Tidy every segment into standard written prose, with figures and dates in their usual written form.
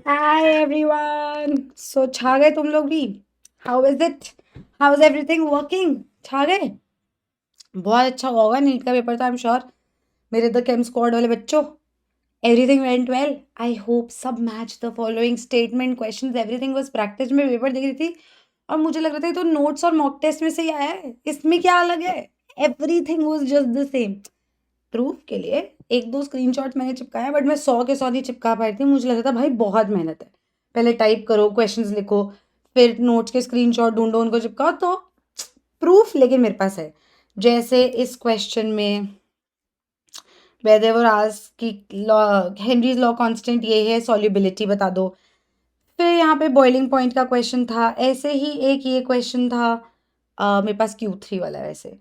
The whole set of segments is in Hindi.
हाय एवरीवन, सो छा गए तुम लोग भी? How is it? How is everything working? छा गए? बहुत अच्छा हुआ होगा नीट का पेपर तो, आई एम श्योर। मेरे द केम स्क्वाड वाले बच्चों, everything went well. I hope सब match the following statement, questions, everything was practice. में पेपर देख रही थी और मुझे लग रहा था ये तो नोट्स और मॉक टेस्ट में से ही आया है, इसमें क्या अलग है? Everything was just the same. Proof के लिए एक दो स्क्रीनशॉट मैंने चिपकाया, बट मैं 100 के 100 नहीं चिपका पाई थी। मुझे लगा था भाई बहुत मेहनत है, पहले टाइप करो, क्वेश्चंस लिखो, फिर नोट्स के स्क्रीनशॉट ढूंढो, उनको चिपकाओ, तो प्रूफ लेकिन मेरे पास है। जैसे इस क्वेश्चन में where they were asked कि हेनरीज लॉ कांस्टेंट ये है, सॉल्युबिलिटी बता दो। फिर यहाँ पे बॉइलिंग पॉइंट का क्वेश्चन था, ऐसे ही एक ये क्वेश्चन था। मेरे पास Q3 वाला है वैसे।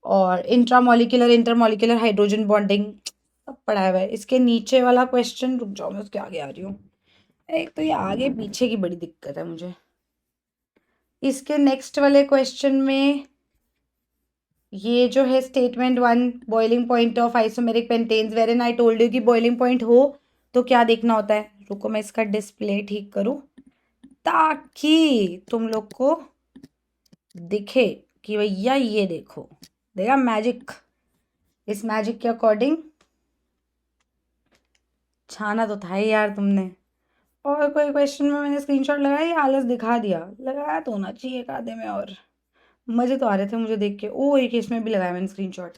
और इंट्रामोलिकुलर इंटरमोलिकुलर हाइड्रोजन बॉन्डिंग सब पढ़ा हुआ है। इसके नीचे वाला क्वेश्चन, रुक जाओ मैं उसके आगे आ रही हूँ। एक तो ये आगे पीछे की बड़ी दिक्कत है मुझे। इसके नेक्स्ट वाले क्वेश्चन में ये जो है statement 1, boiling point of isomeric pentanes, where in I told you कि बॉइलिंग पॉइंट हो तो क्या देखना होता है। रुको मैं इसका डिस्प्ले ठीक करूँ ताकि तुम लोग को दिखे कि भैया ये देखो, देखा मैजिक। इस मैजिक के अकॉर्डिंग छाना तो था ही यार तुमने। और कोई क्वेश्चन में मैंने स्क्रीनशॉट लगाया या आलस दिखा दिया? लगाया तो होना चाहिए एक आधे में। और मजे तो आ रहे थे मुझे देख के। ओ एक इसमें भी लगाया मैंने स्क्रीनशॉट।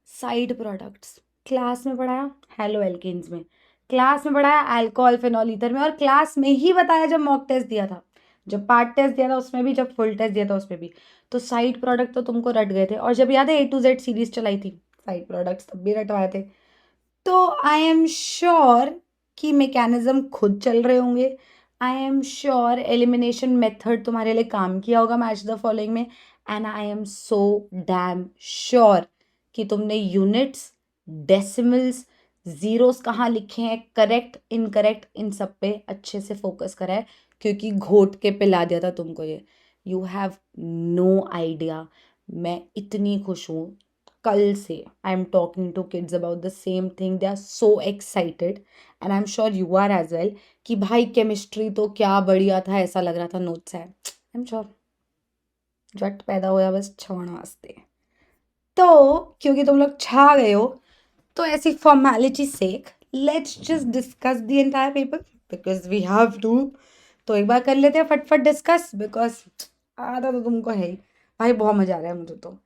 साइड प्रोडक्ट्स क्लास में पढ़ाया, हेलो एल्केन्स में क्लास में पढ़ाया, अल्कोहल फिनॉल ईथर में, और क्लास में ही बताया जब मॉक टेस्ट दिया था, जब पार्ट टेस्ट दिया था उसमें भी, जब फुल टेस्ट दिया था उसमें भी। तो साइड प्रोडक्ट तो तुमको रट गए थे। और जब याद है A to Z सीरीज चलाई थी, साइड प्रोडक्ट्स तब भी रटवाए थे। तो आई एम श्योर कि मैकेनिज्म खुद चल रहे होंगे। आई एम श्योर एलिमिनेशन मेथड तुम्हारे लिए काम किया होगा मैच द फॉलोइंग में। And I am so damn sure कि तुमने यूनिट्स, डेसिमल्स, जीरोस कहाँ लिखे हैं, करेक्ट इनकरेक्ट, इन सब पे अच्छे से फोकस करा है, क्योंकि घोट के पिला दिया था तुमको ये। You have no idea. मैं इतनी खुश हूँ। कल से I am talking to kids about the same thing, they are so excited and I am sure you are as well कि भाई केमिस्ट्री तो क्या बढ़िया था, ऐसा लग रहा था नोट्स है। आई एम श्योर जट पैदा होया बस छवण वास्ते। तो क्योंकि तुम लोग छा गए हो, तो ऐसी formality sake let's just discuss the entire paper, because we have to. तो एक बार कर लेते हैं फटफट डिस्कस, बिकॉज आधा तो तुमको है ही। भाई बहुत मजा आ रहा है मुझे तो।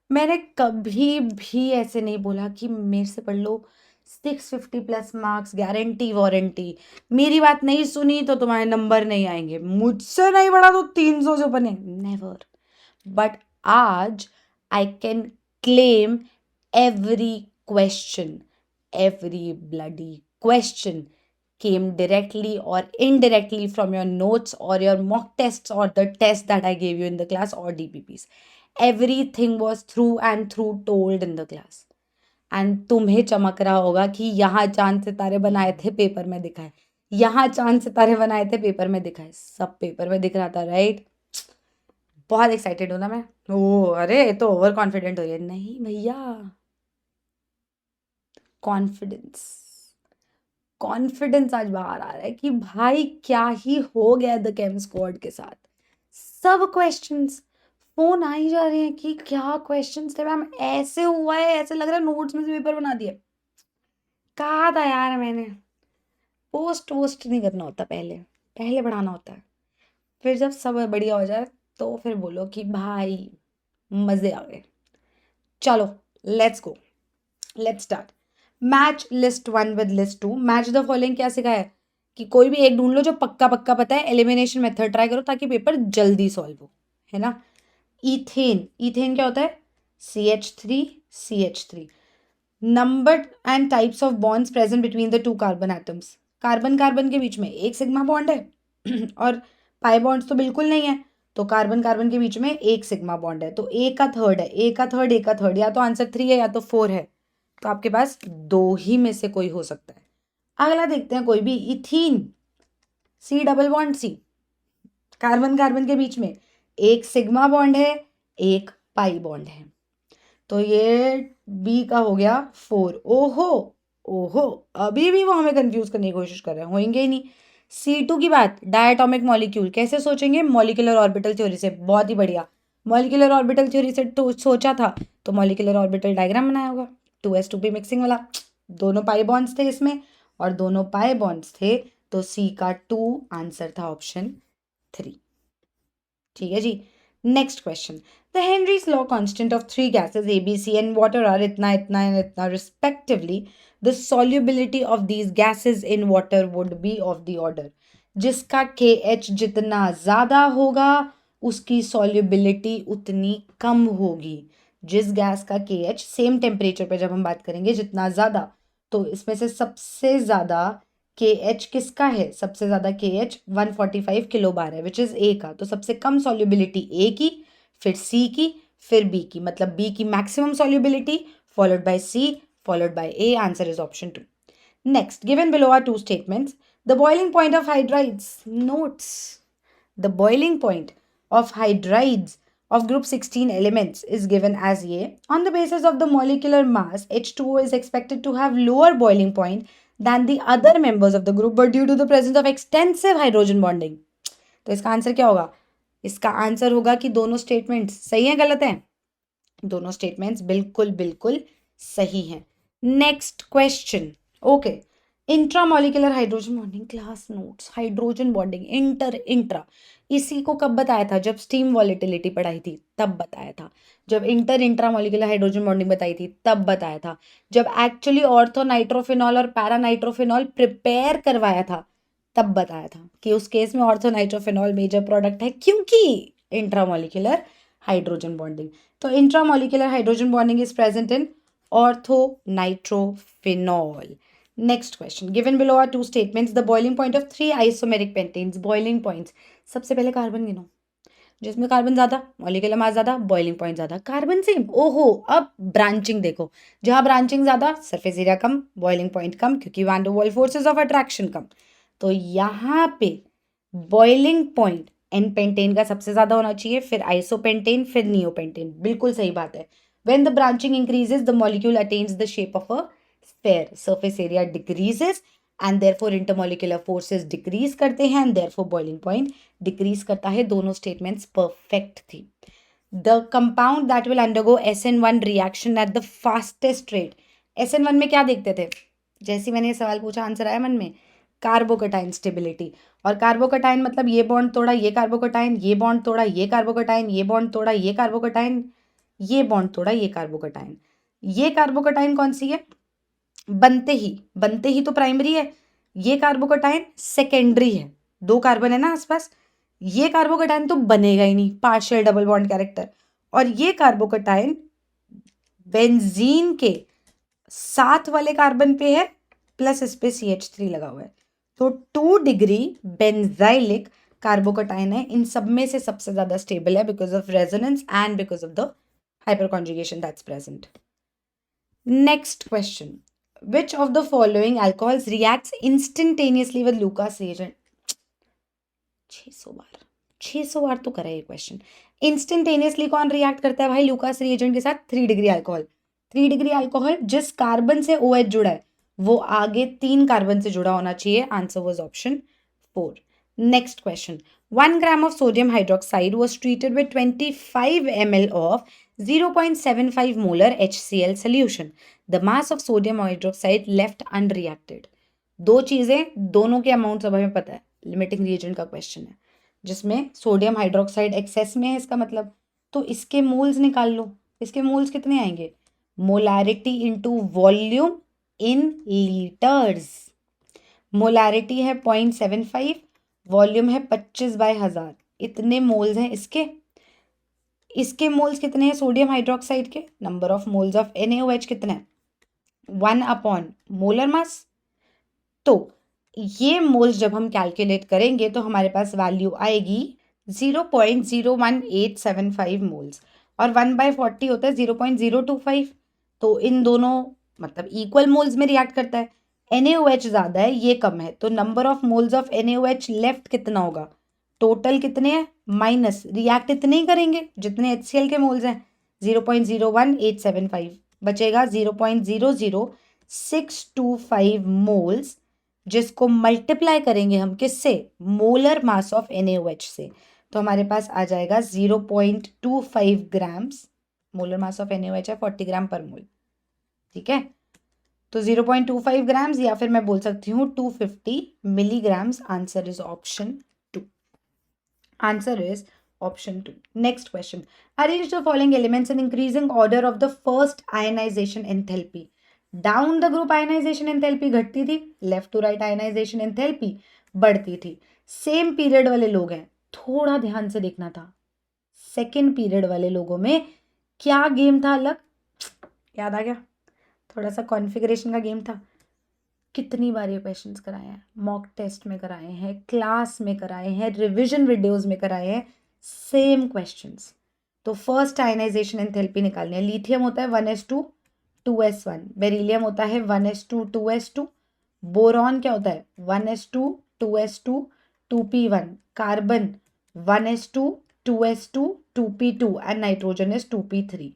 मैंने कभी भी ऐसे नहीं बोला कि मेरे से पढ़ लो 650 प्लस मार्क्स गारंटी वारंटी। मेरी बात नहीं सुनी तो तुम्हारे नंबर नहीं आएंगे, मुझसे नहीं पढ़ा तो 300 जो बने, नेवर। बट आज I can claim every question, every bloody question came directly or indirectly from your notes or your mock tests or the test that I gave you in the class or DPPs. Everything was through and through told in the class. And तुम्हें चमक रहा होगा कि यहाँ चांद सितारे बनाए थे पेपर में दिखाए, यहाँ चांद सितारे बनाए थे पेपर में दिखाए, सब पेपर में दिख रहा था, राइट? बहुत एक्साइटेड हूँ ना मैं। ओ अरे तो ओवर कॉन्फिडेंट हो रही है? नहीं भैया, कॉन्फिडेंस, कॉन्फिडेंस आज बाहर आ रहा है कि भाई क्या ही हो गया द केम स्क्वाड के साथ। सब क्वेश्चंस फोन आ ही जा रहे हैं कि क्या क्वेश्चंस थे मैम, ऐसे हुआ है, ऐसे लग रहा है नोट्स में से पेपर बना दिया। कहा था यार मैंने, पोस्ट वोस्ट नहीं करना होता, पहले पहले बढ़ाना होता है, फिर जब सब बढ़िया हो जाए तो फिर बोलो कि भाई मजे आ गए। चलो let's go, let's start. Match list 1 with list 2। Match the following क्या सिखाया है कि कोई भी एक ढूंढ लो जो पक्का पक्का पता है, एलिमिनेशन मेथड ट्राई करो ताकि पेपर जल्दी सॉल्व हो, है ना? इथेन, इथेन क्या होता है? CH3 number and types of bonds present between the two carbon atoms. Carbon carbon के बीच में एक सिग्मा बॉन्ड है और पाई बॉन्ड्स तो बिल्कुल नहीं है, तो कार्बन कार्बन के बीच में एक सिग्मा बॉन्ड है, तो एक का थर्ड है, एक का थर्ड, एक का थर्ड, या तो आंसर 3 है या तो 4 है, तो आपके पास दो ही में से कोई हो सकता है। अगला देखते हैं, कोई भी ethene, C double bond C, carbon carbon के बीच में एक सिग्मा बॉन्ड है, एक पाई बॉन्ड है, तो ये बी का हो गया 4। ओहो ओहो, अभी भी वो हमें कंफ्यूज करने की कोशिश कर रहे हैं, होंगे ही नहीं। C2 की बात, डायटोमिक मॉलिक्यूल कैसे सोचेंगे? मॉलिक्यूलर ऑर्बिटल थ्योरी से। बहुत ही बढ़िया, मॉलिक्यूलर ऑर्बिटल थ्योरी से तो सोचा था, तो मॉलिक्यूलर ऑर्बिटल डायग्राम बनाया होगा 2s2p मिक्सिंग वाला। दोनों पाई बॉन्ड्स थे इसमें, और दोनों पाई बॉन्ड्स थे, तो सी का 2 आंसर था ऑप्शन 3। ठीक है जी। Next question, the Henry's law constant of three gases A B C and water are इतना इतना एंड इतना respectively, the solubility of these gases in water would be of the order. जिसका KH जितना ज्यादा होगा उसकी सॉल्युबिलिटी उतनी कम होगी। जिस गैस का KH सेम टेम्परेचर पे जब हम बात करेंगे जितना ज्यादा, तो इसमें से सबसे ज्यादा KH किसका है? सबसे ज्यादा KH 145 किलो बार है, विच इज A का। तो सबसे कम सॉल्युबिलिटी A की, फिर C की, फिर B की, मतलब B की maximum solubility followed by C followed by A। Answer is option 2। Next, given below are two statements. The boiling point of hydrides. Notes. The boiling point of hydrides of group 16 elements is given as A. On the basis of the molecular mass, H2O is expected to have lower boiling point than the other members of the group, but due to the presence of extensive hydrogen bonding. तो इसका आंसर क्या होगा? इसका आंसर होगा कि दोनों स्टेटमेंट्स सही हैं, गलत हैं? दोनों स्टेटमेंट्स बिल्कुल बिल्कुल सही हैं। Next question, okay. Intramolecular hydrogen bonding, class notes, hydrogen bonding, intra, इसी को कब बताया था? जब स्टीम वॉलेटिलिटी पढ़ाई थी तब बताया था। जब इंट्रामोलिकुलर हाइड्रोजन बॉन्डिंग बताई थी तब बताया था। जब एक्चुअली ऑर्थो नाइट्रोफिनॉल और पैरा नाइट्रोफिनॉल प्रिपेयर करवाया था तब बताया था कि उस केस में ऑर्थो नाइट्रोफिनॉल मेजर प्रोडक्ट है, क्योंकि इंट्रामोलिकुलर हाइड्रोजन बॉन्डिंग। तो intramolecular hydrogen bonding is present in ortho nitrophenol. Next question, given below are two statements. The boiling point of three isomeric pentanes. Boiling points, सबसे पहले कार्बन गिनो, जिसमें कार्बन ज्यादा, मॉलिक्यूलर मास ज्यादा, बॉइलिंग पॉइंट ज्यादा, कार्बन सेम। ओहो, अब ब्रांचिंग देखो, जहां ब्रांचिंग ज्यादा सरफेस एरिया कम, बॉइलिंग पॉइंट कम, क्योंकि वैन डर वाल फोर्सेस ऑफ अट्रैक्शन कम। तो यहाँ पे बॉइलिंग पॉइंट एन पेंटेन का सबसे ज्यादा होना चाहिए, फिर आइसोपेंटेन, फिर नियोपेंटेन। बिल्कुल सही बात है। When the branching increases the molecule attains the shape of a sphere, surface area decreases and therefore intermolecular forces decrease करते हैं and therefore boiling point decrease करता है। दोनों statements perfect थी। The compound that will undergo SN1 reaction at the fastest rate, SN1 में क्या देखते थे? जैसे मैंने ये सवाल पूछा आंसर आया मन में, कार्बोकटाइन स्टेबिलिटी। और कार्बोकटाइन मतलब ये बॉन्ड तोड़ा ये कार्बोकटाइन, ये बॉन्ड तोड़ा ये कार्बोकटाइन, ये बॉन्ड तोड़ा ये कार्बोकटाइन, ये बॉन्ड तोड़ा ये कार्बोकटाइन। ये कार्बोकटाइन कौन सी है? बनते ही तो प्राइमरी है। ये कार्बोकटाइन सेकेंडरी है, दो कार्बन है ना आसपास। ये कार्बोकटाइन तो बनेगा ही नहीं, पार्शियल डबल बॉन्ड कैरेक्टर। और ये कार्बोकटाइन बेंजीन के साथ वाले कार्बन पे है, प्लस इस पे CH3 लगा हुआ है। तो 2 डिग्री बेंजाइलिक कार्बोकटाइन है। इन सब में से सबसे ज्यादा स्टेबल है because of resonance and because of the hyper conjugation that's present. Next question, which of the following alcohols reacts instantaneously with Lucas reagent? 600 बार तो करा ये क्वेश्चन। इंस्टेंटेनियसली कौन रिएक्ट करता है भाई लूकास रिएजेंट के साथ? 3 डिग्री अल्कोहल। 3 डिग्री अल्कोहल जिस कार्बन से OH जुड़ा है वो आगे 3 कार्बन से जुड़ा होना चाहिए। Answer was option 4। Next question, 1 gram of sodium hydroxide was treated with 25 ml of 0.75 molar HCl solution. The mass of sodium hydroxide left unreacted. दो चीजें, दोनों के अमाउंट सब हमें पता है, लिमिटिंग रिएजेंट का क्वेश्चन है जिसमें सोडियम हाइड्रोक्साइड एक्सेस में है, इसका मतलब तो इसके मोल्स निकाल लो। इसके मोल्स कितने आएंगे? मोलैरिटी इनटू वॉल्यूम इन लीटर्स। मोलैरिटी है 0.75, वॉल्यूम है 25/1000, इतने मोल्स हैं इसके। इसके मोल्स कितने हैं सोडियम हाइड्रोक्साइड के? Number of moles of NaOH कितना है? 1 मोलर मास। तो ये मोल्स जब हम कैलकुलेट करेंगे तो हमारे पास वैल्यू आएगी 0.01875 मोल्स, और 1/40 होता है 0.025। तो इन दोनों मतलब इक्वल मोल्स में रिएक्ट करता है। NaOH ज़्यादा है, ये कम है, तो number of moles of NaOH left कितना होगा? टोटल कितने हैं माइनस, रिएक्ट इतने ही करेंगे जितने HCl के मोल्स हैं, 0.01875 बचेगा 0.00625 मोल्स, जिसको मल्टीप्लाई करेंगे हम किससे, मोलर मास ऑफ NaOH से, तो हमारे पास आ जाएगा 0.25 grams. Molar mass of NaOH है 40 ग्राम पर मोल, ठीक है। तो 0.25 ग्राम्स, या फिर मैं बोल सकती हूँ 250 milligrams. Answer is option 2। Answer is option 2। Next question, arrange the following elements in increasing order of the first ionization enthalpy. Down the group ionization enthalpy घटती थी, left to right ionization enthalpy बढ़ती थी। सेम पीरियड वाले लोग हैं, थोड़ा ध्यान से देखना था। सेकेंड पीरियड वाले लोगों में क्या गेम था अलग, याद आ गया, थोड़ा सा कॉन्फ़िगरेशन का गेम था। कितनी बार ये क्वेश्चंस कराए हैं, मॉक टेस्ट में कराए हैं, क्लास में कराए हैं, रिवीजन वीडियोस में कराए हैं, सेम क्वेश्चंस। तो फर्स्ट आयनाइजेशन एंथैल्पी निकालनी है। लिथियम होता है 1s2 2s1, बेरिलियम होता है 1s2 2s2, बोरॉन क्या होता है 1s2 2s2 2p1, carbon 1s2 2s2 2p2 and nitrogen is 2p3।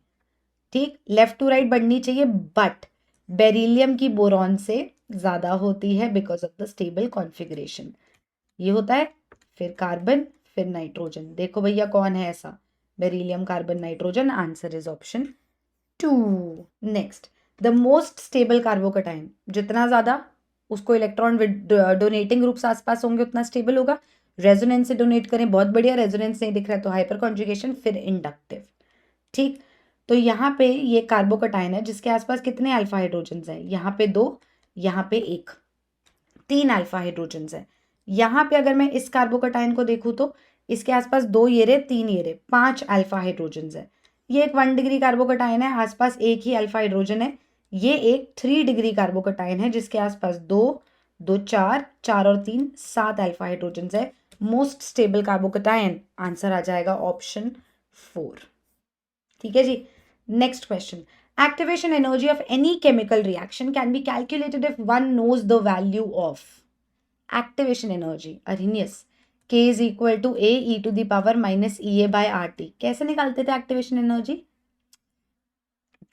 ठीक, लेफ्ट टू राइट बढ़नी चाहिए, बट बेरिलियम की बोरॉन से ज्यादा होती है because of the stable configuration. ये होता है, फिर कार्बन, फिर नाइट्रोजन। देखो भैया कौन है ऐसा, beryllium carbon nitrogen. Answer is option 2। Next, the most stable कार्बोकटाइन, जितना ज्यादा उसको इलेक्ट्रॉन डोनेटिंग ग्रुप्स आसपास होंगे उतना स्टेबल होगा। रेजोनेंस से डोनेट करें, बहुत बढ़िया। रेजोनेंस नहीं दिख रहा है तो हाइपर कॉन्जुगेशन, फिर इंडक्टिव। ठीक, तो यहाँ पे ये कार्बोकटाइन है जिसके आसपास कितने अल्फा हाइड्रोजन्स हैं, यहाँ पे 2, यहाँ पे 1, 3 अल्फा हाइड्रोजन्स हैं। यहाँ पे अगर मैं इस कार्बोकटाइन को देखूँ तो इसके आसपास 2 ये रहे, 3 ये रहे, 5 अल्फा हाइड्रोजन्स है। ये एक 1 डिग्री कार्बोकटाइन है, आसपास एक ही अल्फा हाइड्रोजन है। ये एक 3 डिग्री कार्बोकटाइन है जिसके आसपास 2, 2 4, 4 और 3 7 अल्फा हाइड्रोजन्स है। मोस्ट स्टेबल कार्बोकटाइन, आंसर आ जाएगा ऑप्शन 4। ठीक है जी। Next question, activation energy of any chemical reaction can be calculated if one knows the value of activation energy, Arrhenius, K is equal to A e to the power minus EA by RT। कैसे निकालते थे एक्टिवेशन एनर्जी,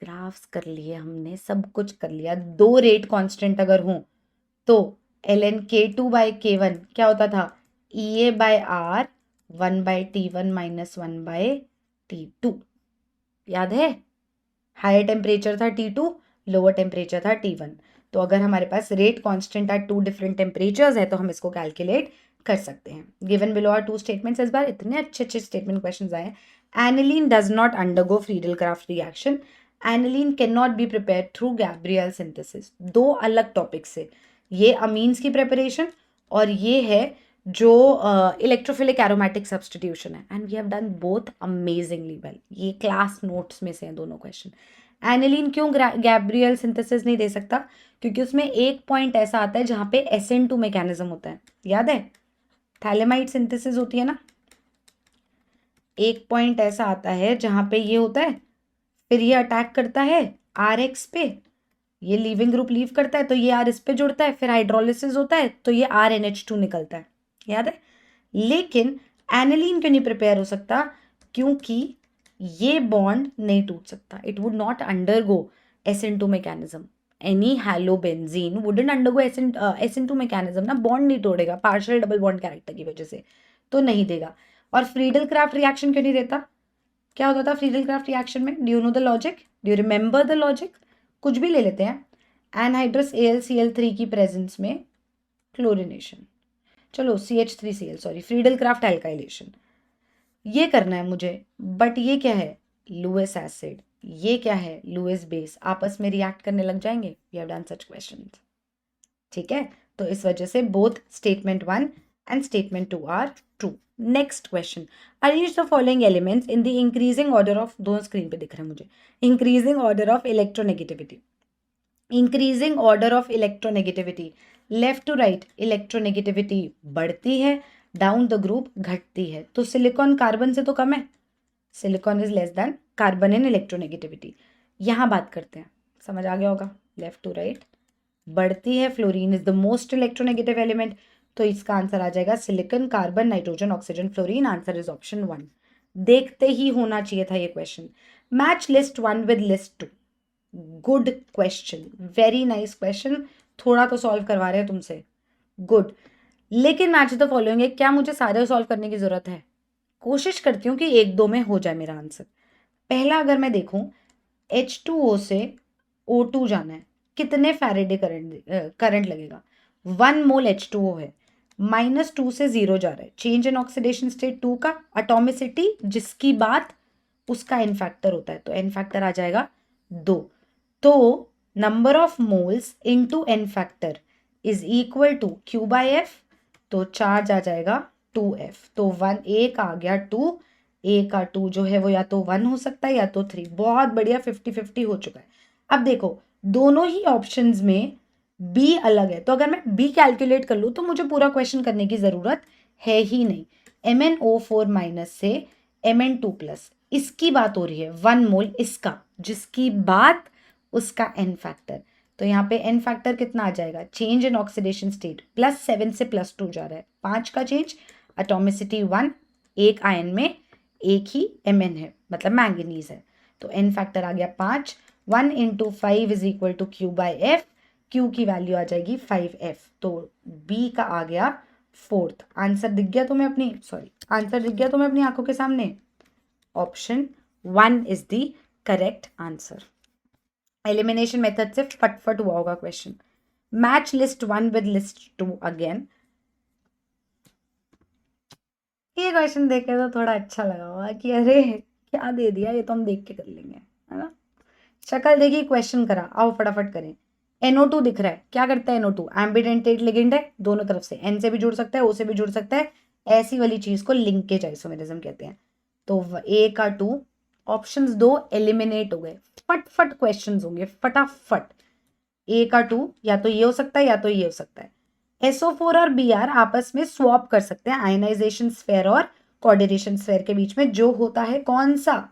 ग्राफ्स कर लिए हमने, सब कुछ कर लिया। 2 रेट कांस्टेंट अगर हो तो ln K2 by K1 क्या होता था, EA by R 1 by T1 minus 1 by T2, याद है। हायर टेम्परेचर था T2, लोअर टेम्परेचर था T1। तो अगर हमारे पास rate constant at 2 different temperatures है तो हम इसको कैलकुलेट कर सकते हैं। Given below are 2 statements. इस बार इतने अच्छे अच्छे स्टेटमेंट क्वेश्चंस आए। Aniline does not undergo Friedel Crafts reaction. Aniline can not be prepared through Gabriel synthesis. 2 अलग टॉपिक से, ये अमीन्स की प्रिपरेशन और ये है जो इलेक्ट्रोफिलिक एरोमेटिक सब्सटीट्यूशन है, and we have done both amazingly well. ये क्लास नोट्स में से हैं दोनों क्वेश्चन। एनिलीन क्यों गैब्रियल सिंथेसिस नहीं दे सकता, क्योंकि उसमें एक पॉइंट ऐसा आता है जहाँ पे SN2 मैकेनिज्म होता है, याद है, थैलेमाइड सिंथेसिस होती है ना, एक पॉइंट ऐसा आता है जहाँ पे ये होता है, फिर ये अटैक करता है RX पे, ये लीविंग ग्रुप लीव करता है तो ये R इस पे जुड़ता है, फिर हाइड्रोलिसिस होता है तो ये RNH2 निकलता है, याद है। लेकिन एनिलीन क्यों नहीं प्रिपेयर हो सकता, क्योंकि ये बॉन्ड नहीं टूट सकता, it would not undergo SN2 mechanism. Any halobenzene wouldn't undergo SN2 mechanism ना, बॉन्ड नहीं तोड़ेगा पार्शियल डबल बॉन्ड कैरेक्टर की वजह से, तो नहीं देगा। और फ्रीडल-क्राफ्ट रिएक्शन क्यों नहीं देता, क्या होता था फ्रीडल-क्राफ्ट रिएक्शन में, do you know the logic, do you remember the logic, कुछ भी ले लेते हैं। एनहाइड्रस AlCl3 की प्रेजेंस में क्लोरिनेशन, चलो CH3Cl, सॉरी फ्रीडल-क्राफ्ट एल्काइलेशन, ये करना है मुझे, बट ये क्या है लुइस एसिड, ये क्या है लुइस बेस, आपस में रिएक्ट करने लग जाएंगे। We have done such questions, ठीक है। तो इस वजह से both statement 1 and statement 2 are true. Next question, arrange the following elements in the increasing order of, दोनों स्क्रीन पे दिख रहे हैं मुझे, increasing order of electronegativity. Increasing order of electronegativity, left to right electronegativity बढ़ती है, डाउन द ग्रुप घटती है। तो सिलिकॉन कार्बन से तो कम है, silicon is less then carbon in electronegativity. यहाँ बात करते हैं, समझ आ गया होगा, लेफ्ट टू राइट बढ़ती है, fluorine is the most electronegative element, तो इसका आंसर आ जाएगा silicon, carbon, nitrogen, oxygen, fluorine. Answer is option 1। देखते ही होना चाहिए था ये question. Match list 1 with list 2, good question, very nice question, थोड़ा तो सॉल्व करवा रहे हैं तुमसे, गुड। लेकिन मैच द फॉलोइंग है, क्या मुझे सारे सॉल्व करने की जरूरत है? कोशिश करती हूँ कि 1-2 में हो जाए मेरा आंसर। पहला अगर मैं देखूं, H2O से O2 जाना है, कितने फैरेडे करंट लगेगा? 1 मोल H2O है, -2 से 0 जा रहा है, चेंज इन ऑक्सीडेशन स्टेट 2 का, एटॉमिसिटी जिसकी बात उसका एन फैक्टर होता है, तो एन फैक्टर आ जाएगा 2। तो number of moles into n factor is equal to Q by F, तो चार्ज आ जाएगा 2F, तो 1 A का आ गया 2, A का 2 जो है वो या तो 1 हो सकता है या तो 3। बहुत बढ़िया, 50-50 हो चुका है। अब देखो दोनों ही ऑप्शंस में B अलग है, तो अगर मैं B कैलकुलेट कर लूँ तो मुझे पूरा क्वेश्चन करने की जरूरत है ही नहीं। MnO4 माइनस से Mn2 प्लस, इसकी बात हो रही है 1 मोल इसका, जिसकी बात उसका एन फैक्टर, तो यहाँ पे एन फैक्टर कितना आ जाएगा? चेंज इन ऑक्सीडेशन स्टेट +7 से +2 जा रहा है, 5 का चेंज, एटॉमिसिटी 1, एक आयन में एक ही Mn है, मतलब मैंगनीज है, तो एन फैक्टर आ गया 5। 1 × 5 is equal to Q by F, Q की वैल्यू आ जाएगी 5F, तो B का आ गया 4th आंसर। दिख गया तुम्हें अपनी, सॉरी, आंसर दिख गया तुम्हें अपनी आंखों के सामने? Option 1 is the correct answer. Elimination method से फटफट हुआ होगा question. Match list 1 with list 2 again. ये क्वेश्चन देख के तो थोड़ा अच्छा लगा होगा कि अरे क्या दे दिया, ये तो हम देख के कर लेंगे, है ना। शक्ल देखी, क्वेश्चन करा, आओ फटाफट करें। NO2 दिख रहा है, क्या करता है NO2? एम्बिडेंटेट लिगेंड है, दोनों तरफ से, N से भी जुड़ सकता है, O से भी जुड़ सकता है, ऐसी वाली चीज को लिंकेज आइसोमेरिज्म कहते हैं। तो A का 2, ऑप्शंस 2 एलिमिनेट हो गए, फटफट क्वेश्चंस होंगे फटाफट। A का 2 या तो ये हो सकता है या तो ये हो सकता है। SO4 और Br आपस में स्वैप कर सकते हैं आयनाइजेशन स्फीयर और कोऑर्डिनेशन स्फीयर के बीच में, जो होता है कौन सा?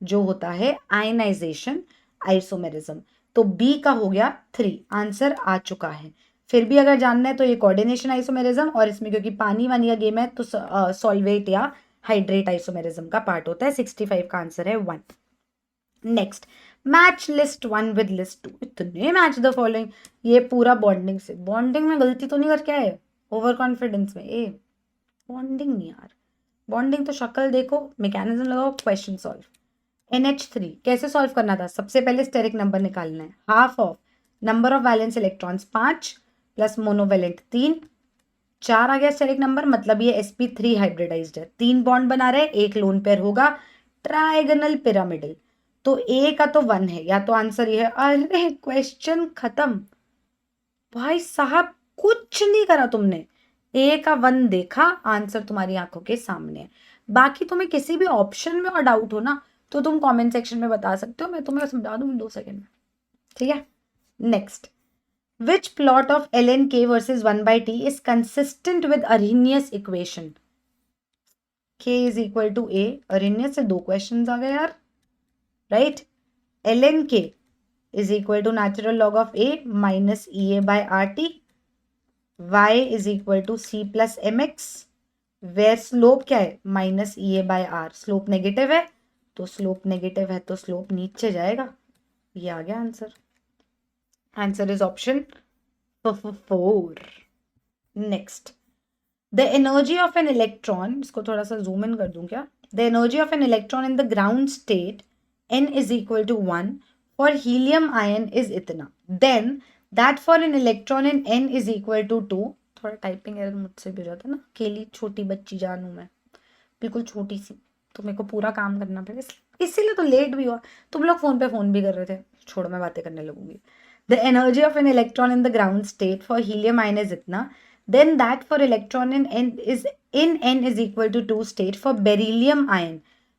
जो होता है आयनाइजेशन आइसोमेरिज्म। तो B का हो गया 3, आंसर आ चुका है। फिर भी अगर जानना है तो ये कोऑर्डिनेशन आइसोमेरिज्म, और इसमें क्योंकि पानी वानी का गेम है तो सॉल्वेट या हाइड्रेट आइसोमेरिज्म का पार्ट होता है। 65 का आंसर है 1। Next, match list 1 with list 2, इतने मैच द फॉलोइंग, ये पूरा बॉन्डिंग से। बॉन्डिंग में गलती तो नहीं करके आए ओवर कॉन्फिडेंस में? ए बॉन्डिंग नहीं यार, बॉन्डिंग तो शक्ल देखो, मैकेनिज्म लगाओ, क्वेश्चन सॉल्व। NH3 कैसे सॉल्व करना था? सबसे पहले स्टेरिक नंबर निकालना है, half of number of valence electrons 5 plus monovalent 3, 4 आ गया स्टेरिक नंबर, मतलब ये sp3 हाइब्रिडाइज्ड है, 3 बॉन्ड बना रहे, एक लोन पेयर होगा, ट्राइगोनल पिरामिडल, तो A का तो 1 है, या तो आंसर ये है। अरे क्वेश्चन खत्म भाई साहब, कुछ नहीं करा तुमने, A का 1 देखा, आंसर तुम्हारी आंखों के सामने है। बाकी तुम्हें किसी भी ऑप्शन में और डाउट हो ना तो तुम कमेंट सेक्शन में बता सकते हो, मैं तुम्हें समझा दूंगी 2 सेकंड में, ठीक है। Next, which plot of ln k versus 1/t is consistent with Arrhenius equation? k is equal to a, Arrhenius से 2 क्वेश्चन आ गए यार, right. ln k is equal to natural log of a minus ea by rt, y is equal to c plus mx, where slope क्या है? Minus ea by r, slope negative है, तो स्लोप नेगेटिव है तो स्लोप नीचे जाएगा, ये आ गया answer. Answer is option 4। Next, the energy of an electron, इसको थोड़ा सा जूम इन कर दूं क्या? The energy of an electron in the ground state n is equal to 1 for helium ion is इतना, then that for an electron in n is equal to 2, थोड़ा टाइपिंग एरर मुझसे भी हो जाता है ना, अकेली छोटी बच्ची जानू मैं, बिल्कुल छोटी सी, तो मेरे को पूरा काम करना पड़ेगा, इसीलिए तो लेट भी हुआ। तुम लोग फोन पे फोन भी कर रहे थे, छोड़ो मैं बातें करने लगूंगी। The energy of an electron in the ground state for helium ion is इतना, then that for electron in n is equal to 2 state for beryllium ion,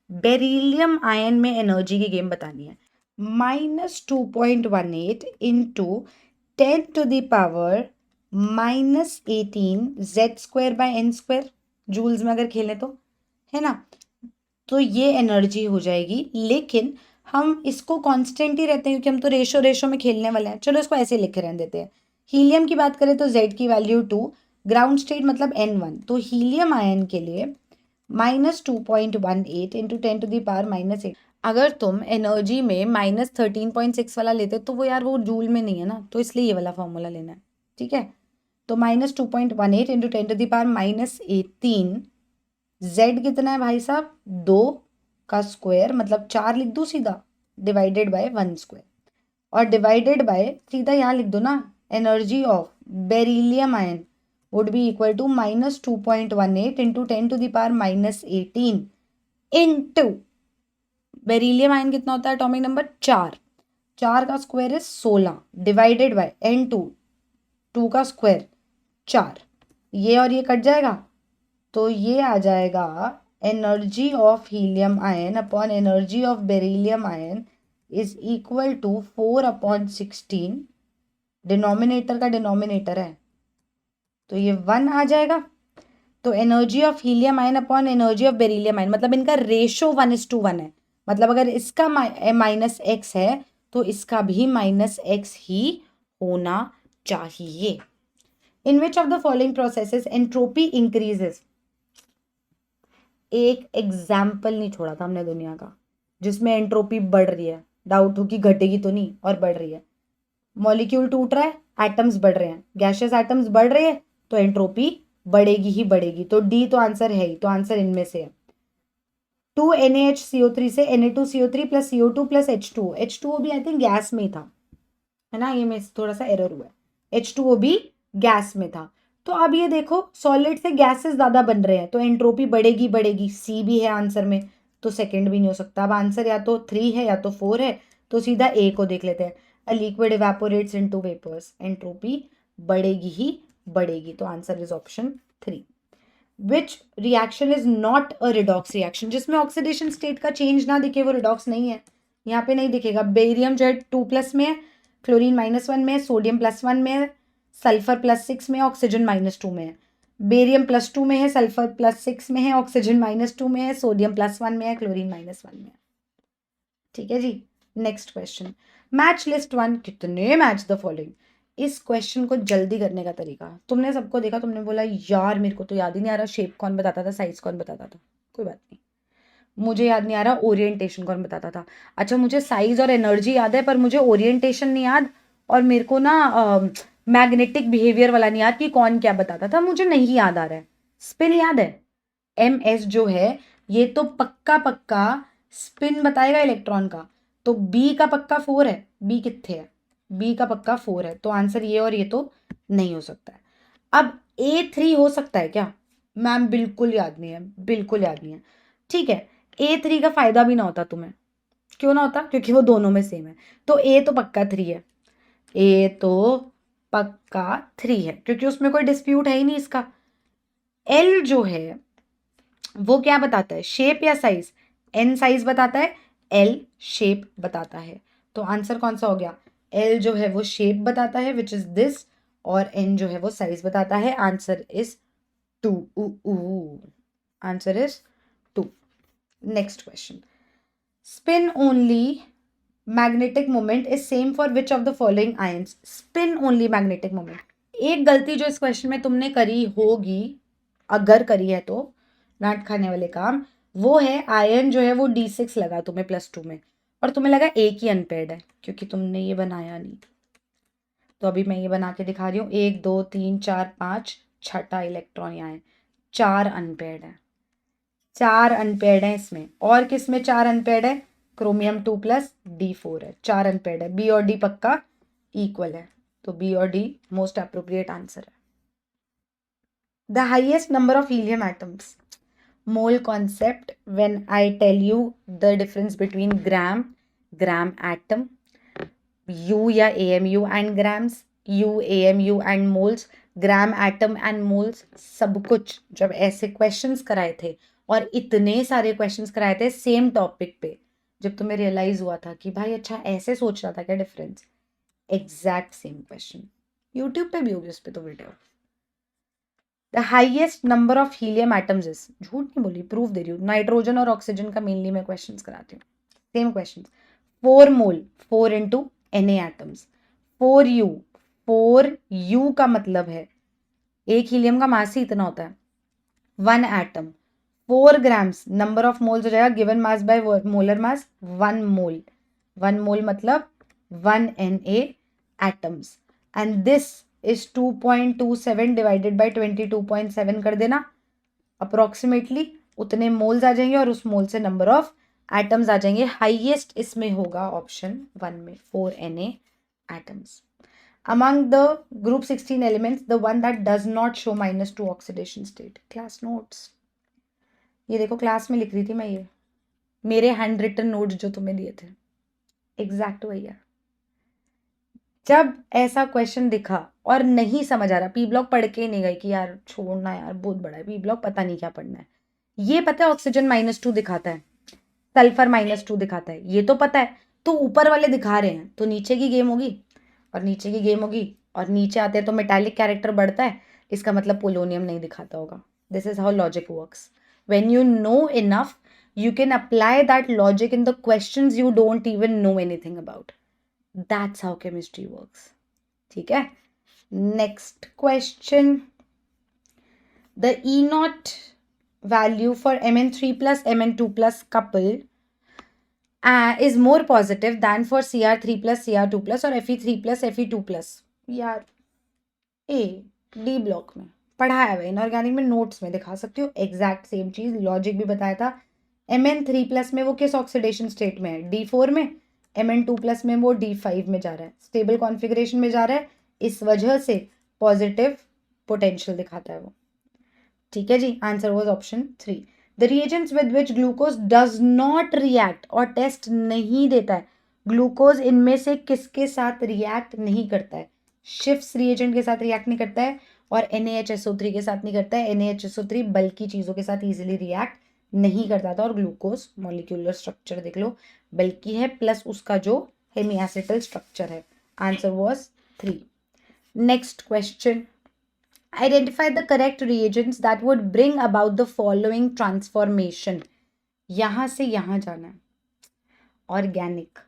beryllium ion में एनर्जी की गेम बतानी है, -2.18 इंटू 10⁻⁻18 Z²/n², जूल्स में अगर खेलें तो, है ना। तो ये एनर्जी हो जाएगी, लेकिन हम इसको कांस्टेंट ही रहते हैं क्योंकि हम तो रेशो में खेलने वाले हैं। चलो इसको ऐसे लिखे रहने देते हैं। हीलियम की बात करें तो Z की वैल्यू 2, ग्राउंड स्टेट मतलब N1, तो हीलियम आयन के लिए -2.18 इंटू 10⁻⁻8। अगर तुम एनर्जी में -13.6 वाला लेते तो वो यार वो जूल में नहीं है ना, तो इसलिए ये वाला फॉर्मूला लेना है, ठीक है। तो -2.18 इंटू 10⁻−18, z कितना है भाई साहब, 2 का स्क्वायर, मतलब 4 लिख दूँ सीधा, डिवाइडेड बाय 1 स्क्वायर, और डिवाइडेड बाय सीधा यहाँ लिख दो ना, energy of beryllium ion would be equal to -2.18 into 10⁻−18 into beryllium ion कितना होता है, एटॉमिक नंबर 4, 4 का स्क्वायर है 16, डिवाइडेड बाय n2, 2 का स्क्वायर 4, ये और ये कट जाएगा, तो ये आ जाएगा energy of helium ion upon energy of beryllium ion is equal to 4/16, denominator का डिनोमिनेटर है तो ये 1 आ जाएगा। तो energy of helium ion upon energy of beryllium ion, मतलब इनका रेशो 1:1 है, मतलब अगर इसका -x है तो इसका भी -x ही होना चाहिए। In which of the following processes entropy increases, एक एग्जाम्पल नहीं छोड़ा था हमने दुनिया का जिसमें एंट्रोपी बढ़ रही है, डाउट हो कि घटेगी तो नहीं, और बढ़ रही है। मॉलिक्यूल टूट रहा है, एटम्स बढ़ रहे हैं, गैशियस एटम्स बढ़ रहे हैं तो एंट्रोपी बढ़ेगी ही बढ़ेगी, तो डी तो आंसर है ही, तो आंसर इनमें से है। 2NaHCO3 से Na2CO3 plus CO2 plus H2O, H2O भी आई थिंक गैस में था, है ना, ये में थोड़ा सा एरर हुआ है, H2O भी गैस में था। तो अब ये देखो सॉलिड से गैसेस ज्यादा बन रहे हैं तो एंट्रोपी बढ़ेगी बढ़ेगी, सी भी है आंसर में, तो सेकंड भी नहीं हो सकता। अब आंसर या तो 3 है या तो 4 है, तो सीधा ए को देख लेते हैं। A liquid evaporates into vapours, entropy बढ़ेगी ही बढ़ेगी, तो answer is option 3। Which reaction is not a redox reaction, जिसमें ऑक्सीडेशन स्टेट का चेंज ना दिखे वो रिडॉक्स नहीं है, यहाँ पे नहीं दिखेगा। बेरियम जो है 2+ में है, क्लोरीन -1 में है, सोडियम +1 में है, सल्फर +6 में है, ऑक्सीजन -2 में है। बेरियम +2 में है, सल्फर +6 में है, ऑक्सीजन -2 में है, सोडियम +1 में है, क्लोरीन -1 में है। ठीक है जी, नेक्स्ट क्वेश्चन, मैच लिस्ट 1 कितने मैच द फॉलोइंग। इस क्वेश्चन को जल्दी करने का तरीका, तुमने सबको देखा, तुमने बोला यार मेरे को तो याद ही नहीं आ रहा शेप कौन बताता था, साइज कौन बताता था, कोई बात नहीं, मुझे याद नहीं आ रहा ओरिएंटेशन कौन बताता था। अच्छा मुझे साइज और एनर्जी याद है पर मुझे ओरिएंटेशन नहीं याद, और मेरे को ना मैग्नेटिक बिहेवियर वाला नहीं याद कि कौन क्या बताता था, मुझे नहीं याद आ रहा है। स्पिन याद है, MS जो है ये तो पक्का पक्का स्पिन बताएगा इलेक्ट्रॉन का, तो बी का पक्का 4 है, बी कितने है, बी का पक्का 4 है, तो आंसर ये और ये तो नहीं हो सकता है। अब A3 हो सकता है क्या, मैम बिल्कुल याद नहीं है, बिल्कुल याद नहीं है, ठीक है। A3 का फायदा भी ना होता तुम्हें, क्यों ना होता, क्योंकि वो दोनों में सेम है, तो A तो पक्का 3 है, A तो पक्का 3 है क्योंकि उसमें कोई डिस्प्यूट है ही नहीं इसका। L जो है वो क्या बताता है, शेप या साइज, N साइज बताता है, L शेप बताता है, तो आंसर कौन सा हो गया, L जो है वो शेप बताता है विच इज दिस, और N जो है वो साइज बताता है, answer is 2, answer is 2। Next question, spin only magnetic moment is same for which of the following ions, spin only magnetic moment। एक गलती जो इस क्वेश्चन में तुमने करी होगी, अगर करी है तो डांट खाने वाले काम, वो है आयन जो है वो D6 लगा तुम्हें +2 में, और तुम्हें लगा एक ही अनपेयर्ड है क्योंकि तुमने ये बनाया नहीं। तो अभी मैं ये बना के दिखा रही हूँ, 1 2 3 4 5, छठा इलेक्ट्रॉन यहाँ है, 4 अनपेयर्ड है, 4 अनपेयर्ड है इसमें, और किस में 4 अनपेयर्ड है, क्रोमियम 2 + D4 है, 4 अनपेयर्ड है, बी और डी पक्का इक्वल है, तो बी और डी मोस्ट अप्रोप्रिएट आंसर है। The highest number of helium atoms, mole concept, when I tell you the difference between gram, gram atom, u या AMU and grams, u AMU and moles, gram atom and moles, सब कुछ जब ऐसे क्वेश्चंस कराए थे और इतने सारे क्वेश्चंस कराए थे सेम टॉपिक पे, जब तुम्हें रियलाइज हुआ था कि भाई अच्छा ऐसे सोच रहा था क्या difference, exact same question YouTube पे भी होगी उस पर तो video. The highest number of helium atoms is, झूठ नहीं बोली, प्रूफ दे रही हूँ, नाइट्रोजन और ऑक्सीजन का मेनली मैं क्वेश्चंस कराती हूँ, सेम क्वेश्चन, 4 मोल, 4 into Na atoms, 4U, 4U का मतलब है एक हीलियम का मास ही इतना होता है, 1 atom, 4 grams, number of moles हो जाएगा given mass by molar mass 1 मोल. 1 मोल मतलब 1 Na atoms. And this is 2.27 divided by 22.7 कर देना. अप्रोक्सीमेटली उतने मोल्स आ जाएंगे और उस मोल से नंबर ऑफ एटम्स आ जाएंगे. हाईएस्ट इसमें होगा ऑप्शन 1 में 4 Na atoms. Among the group 16 elements, the one that does not show -2 oxidation state. Class notes. ये देखो क्लास में लिख रही थी मैं, ये मेरे हैंड रिटन नोट्स जो तुम्हें दिए थे एग्जैक्ट वही है. जब ऐसा क्वेश्चन दिखा और नहीं समझ आ रहा, पी ब्लॉक पढ़ के नहीं गई कि यार छोड़ना यार बहुत बड़ा है पी ब्लॉक, पता नहीं क्या पढ़ना है. ये पता है ऑक्सीजन -2 दिखाता है, सल्फर -2 दिखाता है, ये तो पता है. तो ऊपर वाले दिखा रहे हैं तो नीचे की गेम होगी, और नीचे की गेम होगी और नीचे आते हैं तो मेटालिक कैरेक्टर बढ़ता है, इसका मतलब पोलोनियम नहीं दिखाता होगा. This is how logic works. When you know enough, you can apply that logic in the questions you don't even know anything about. That's how chemistry works. ठीक है. Next question. The E naught value for Mn3 plus Mn2 plus couple is more positive than for Cr3 plus Cr2 plus or Fe3 plus Fe2 plus. यार A D ब्लॉक में पढ़ाया हुआ, इनऑर्गेनिक में नोट्स में दिखा सकती हो. एग्जैक्ट सेम चीज लॉजिक भी बताया था. Mn3 प्लस में वो किस ऑक्सीडेशन स्टेट में है, D4 में. Mn2 प्लस में वो D5 में जा रहा है, स्टेबल कॉन्फ़िगरेशन में जा रहा है, इस वजह से पॉजिटिव पोटेंशियल दिखाता है वो. ठीक है जी. Answer was option 3. The reagents with which glucose does not react और टेस्ट नहीं देता है. ग्लूकोज इनमें से किसके साथ रिएक्ट नहीं करता है? शिफ्स रिएजेंट के साथ रिएक्ट नहीं करता है और NaHSO3 के साथ नहीं करता है. NaHSO3 बल्कि चीज़ों के साथ इजीली रिएक्ट नहीं करता था. और ग्लूकोज मॉलिक्यूलर स्ट्रक्चर देख लो बल्कि है, प्लस उसका जो हेमिएसिटल स्ट्रक्चर है. Answer was 3. Next question. Identify the correct reagents that would bring about the following transformation. यहां से यहां जाना है. ऑर्गेनिक.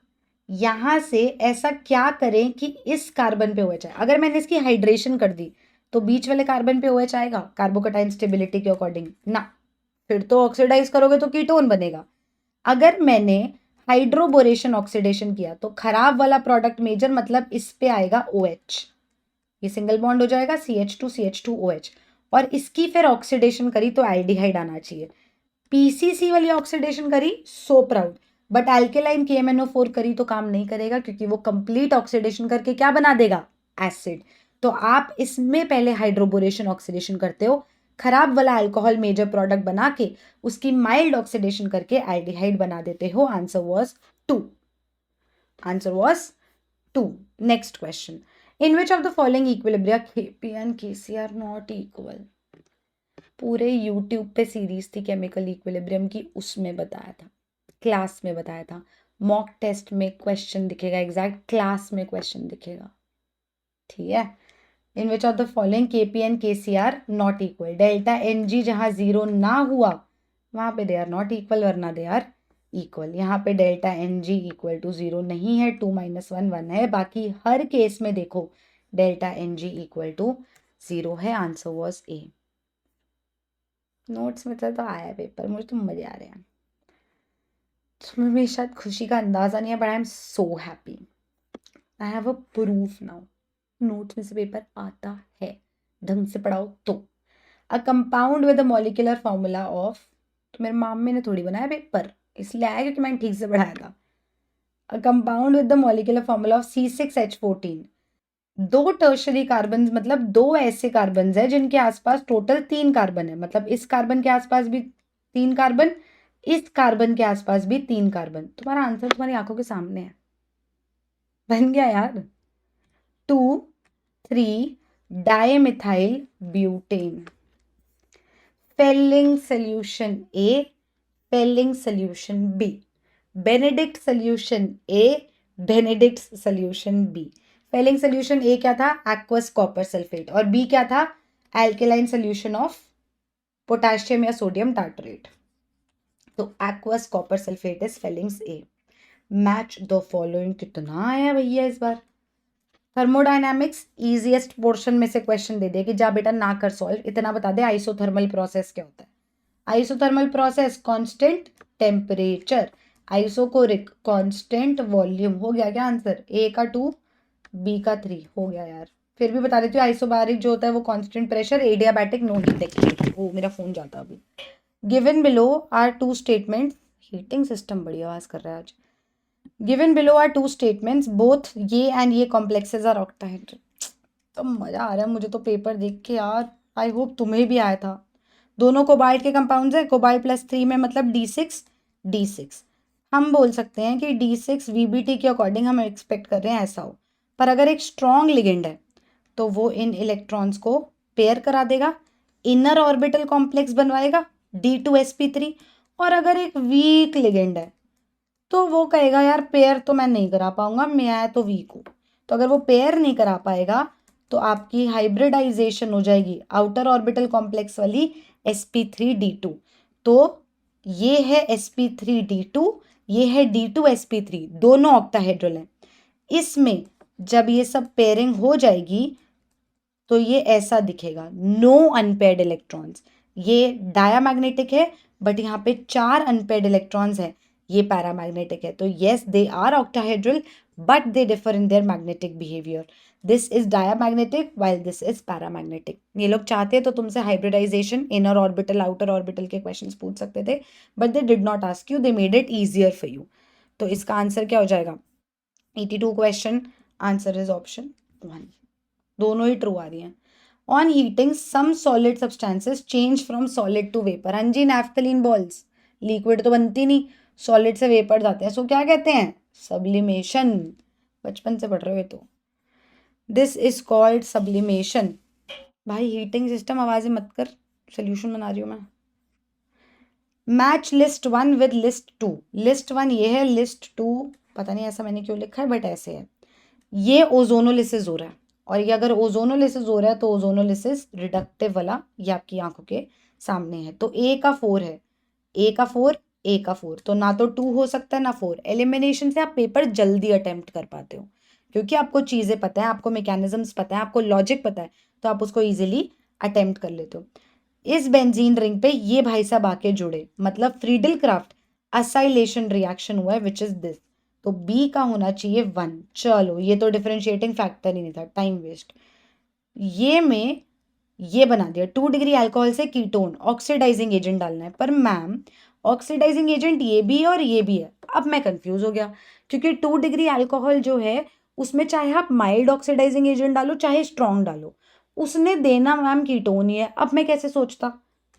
यहां से ऐसा क्या करें कि इस कार्बन पे OH आए. अगर मैंने इसकी हाइड्रेशन कर दी तो बीच वाले कार्बन पे OH आएगा कार्बोकटाइन स्टेबिलिटी के अकॉर्डिंग ना. फिर तो ऑक्सीडाइज करोगे तो कीटोन बनेगा. अगर मैंने हाइड्रोबोरेशन ऑक्सीडेशन किया तो खराब वाला प्रोडक्ट मेजर मतलब इस पे आएगा OH. ये सिंगल बॉन्ड हो जाएगा CH2CH2OH. और इसकी फिर ऑक्सीडेशन करी तो एल्डिहाइड आना चाहिए. PCC वाली ऑक्सीडेशन करी so proud, but alkaline KMNO4 करी तो काम नहीं करेगा क्योंकि वो कंप्लीट ऑक्सीडेशन करके क्या बना देगा, एसिड. तो आप इसमें पहले हाइड्रोबोरेशन ऑक्सीडेशन करते हो, खराब वाला अल्कोहल मेजर प्रोडक्ट बना के उसकी माइल्ड ऑक्सीडेशन करके एल्डिहाइड बना देते हो. Answer was 2. Answer was 2. Next question. In which of the following equilibria Kp and Kc are not equal? पूरे YouTube पे सीरीज थी केमिकल इक्विलिब्रियम की, उसमें बताया था, क्लास में बताया था. मॉक टेस्ट में क्वेश्चन दिखेगा, एग्जैक्ट क्लास में क्वेश्चन दिखेगा. ठीक है. In which of the following Kp and Kc are not equal. Delta Ng जहां 0 ना हुआ वहां पे दे आर नॉट इक्वल, वरना दे आर इक्वल. यहाँ पे डेल्टा Ng इक्वल टू 0 नहीं है, 2 - 1 1 है. बाकी हर केस में देखो डेल्टा Ng इक्वल टू 0 है. Answer was A. नोट्स में तो आया पेपर, मुझे तो मजे आ रहे हैं. तुम्हें भी शायद खुशी का अंदाजा नहीं है, but I am so happy. I have a proof now. Notes में से पेपर आता है, ढंग से पढ़ाओ तो. A compound with a molecular formula of, तो मेरे मामी ने थोड़ी बनाया पेपर, इसलिए आया क्योंकि मैंने ठीक से पढ़ाया था. A compound with the molecular formula of C6H14. 2 tertiary carbon मतलब 2 ऐसे कार्बन है जिनके आसपास टोटल 3 कार्बन है. मतलब इस कार्बन के आसपास भी 3 कार्बन, इस कार्बन के आसपास भी 3 कार्बन. तुम्हारा आंसर तुम्हारी आंखों के सामने है. बन गया यार. 2,3 dimethyl butane. Fehling solution A, Fehling solution B. Benedict solution A, Benedict solution B. Fehling solution A क्या था, एक्वस कॉपर सल्फेट, और B क्या था, एल्केलाइन सोल्यूशन ऑफ पोटेशियम या सोडियम टार्टरेट. तो aqueous copper sulphate is Fehling's A. Match the following. कितना आया भैया इस बार. थर्मोडायनामिक्स इजीएस्ट पोर्शन में से क्वेश्चन दे दे कि जा बेटा ना कर सॉल्व, इतना बता दे आइसोथर्मल प्रोसेस क्या होता है. Isothermal process constant temperature, isochoric constant volume. हो गया क्या आंसर? ए का 2, बी का 3 हो गया यार। फिर भी बता देती हूँ, आइसोबारिक जो होता है वो constant pressure, adiabatic no heat exchange. वो मेरा फोन जाता अभी। Given below are two statements, heating system बड़ी आवाज कर रहा है आज। Given below are two statements, both ये एंड ये कॉम्प्लेक्सेस आर ऑक्टाहेड्रल। तो मजा आ रहा है मुझे तो पेपर देख के यार। आई होप तुम्हें भी आया था। दोनों कोबाल्ट के कंपाउंड्स है, कोबाल्ट +3 में मतलब D6 हम बोल सकते हैं कि D6 VBT के अकॉर्डिंग हम एक्सपेक्ट कर रहे हैं ऐसा हो। पर अगर एक स्ट्रॉन्ग लिगेंड है तो वो इन इलेक्ट्रॉन्स को पेयर करा देगा, इनर ऑर्बिटल कॉम्प्लेक्स बनवाएगा D2sp3। और अगर एक वीक लिगेंड है तो वो कहेगा यार पेयर तो मैं नहीं करा पाऊंगा, मैं तो वीक हूँ। तो अगर वो पेयर नहीं करा पाएगा तो आपकी हाइब्रिडाइजेशन हो जाएगी आउटर ऑर्बिटल कॉम्प्लेक्स वाली sp3d2। तो ये है sp3d2, ये है D2sp3, दोनों ऑक्टाहेड्रल हैं। इसमें जब ये सब पेयरिंग हो जाएगी तो ये ऐसा दिखेगा, नो अनपेयर्ड इलेक्ट्रॉन्स। ये डायामैग्नेटिक है बट यहाँ पे 4 अनपेयर्ड इलेक्ट्रॉन्स हैं, ये पैरामैग्नेटिक है। तो yes they are octahedral but they differ in their magnetic behaviour. This is diamagnetic while this is paramagnetic. ये लोग चाहते तो तुमसे hybridization, inner orbital outer orbital के क्वेश्चंस पूछ सकते थे, but they did not ask you, they made it easier for you. तो इसका आंसर क्या हो जाएगा? 82 क्वेश्चन, आंसर इज ऑप्शन 1। दोनों ही ट्रू आ रही हैं। On heating some solid substances change from solid to vapour. हाँ जी, नैफ्थलीन बॉल्स लिक्विड तो बनती नहीं, सॉलिड से वेपर जाते हैं, सो क्या कहते हैं? सब्लिमेशन। बचपन से पढ़ रहे हो ये तो। This is called sublimation. भाई हीटिंग सिस्टम आवाजें मत कर, सोल्यूशन बना रही हूँ मैं। Match list 1 with list 2। List 1 ये है, लिस्ट 2 पता नहीं ऐसा मैंने क्यों लिखा है बट ऐसे है। ये ओजोनोलिसिस हो रहा है, और ये अगर ओजोनोलिसिस हो रहा है तो ओजोनोलिसिस रिडक्टिव वाला ये आपकी आंखों के सामने है। तो ए का 4 है, ए का 4, ए का 4, तो ना तो 2 हो सकता है ना 4। एलिमिनेशन से आप पेपर जल्दी अटेम्प्ट कर पाते हो क्योंकि आपको चीज़ें पता है, आपको मैकेनिज्म्स पता है, आपको लॉजिक पता है, तो आप उसको ईजिली अटेम्प्ट कर लेते हो। इस बेंजीन रिंग पे ये भाई साहब आके जुड़े, मतलब फ्रीडल क्राफ्ट असाइलेशन रिएक्शन हुआ है, विच इज दिस। तो बी का होना चाहिए 1। चलो ये तो डिफरेंशिएटिंग फैक्टर ही नहीं था, टाइम वेस्ट। ये में ये बना दिया 2 डिग्री अल्कोहल से कीटोन, ऑक्सीडाइजिंग एजेंट डालना है। पर मैम ऑक्सीडाइजिंग एजेंट ये भी है और ये भी है। अब मैं कंफ्यूज हो गया क्योंकि 2 डिग्री अल्कोहल जो है उसमें चाहे आप माइल्ड ऑक्सीडाइजिंग एजेंट डालो चाहे स्ट्रॉन्ग डालो, उसने देना मैम कीटोन ही है। अब मैं कैसे सोचता?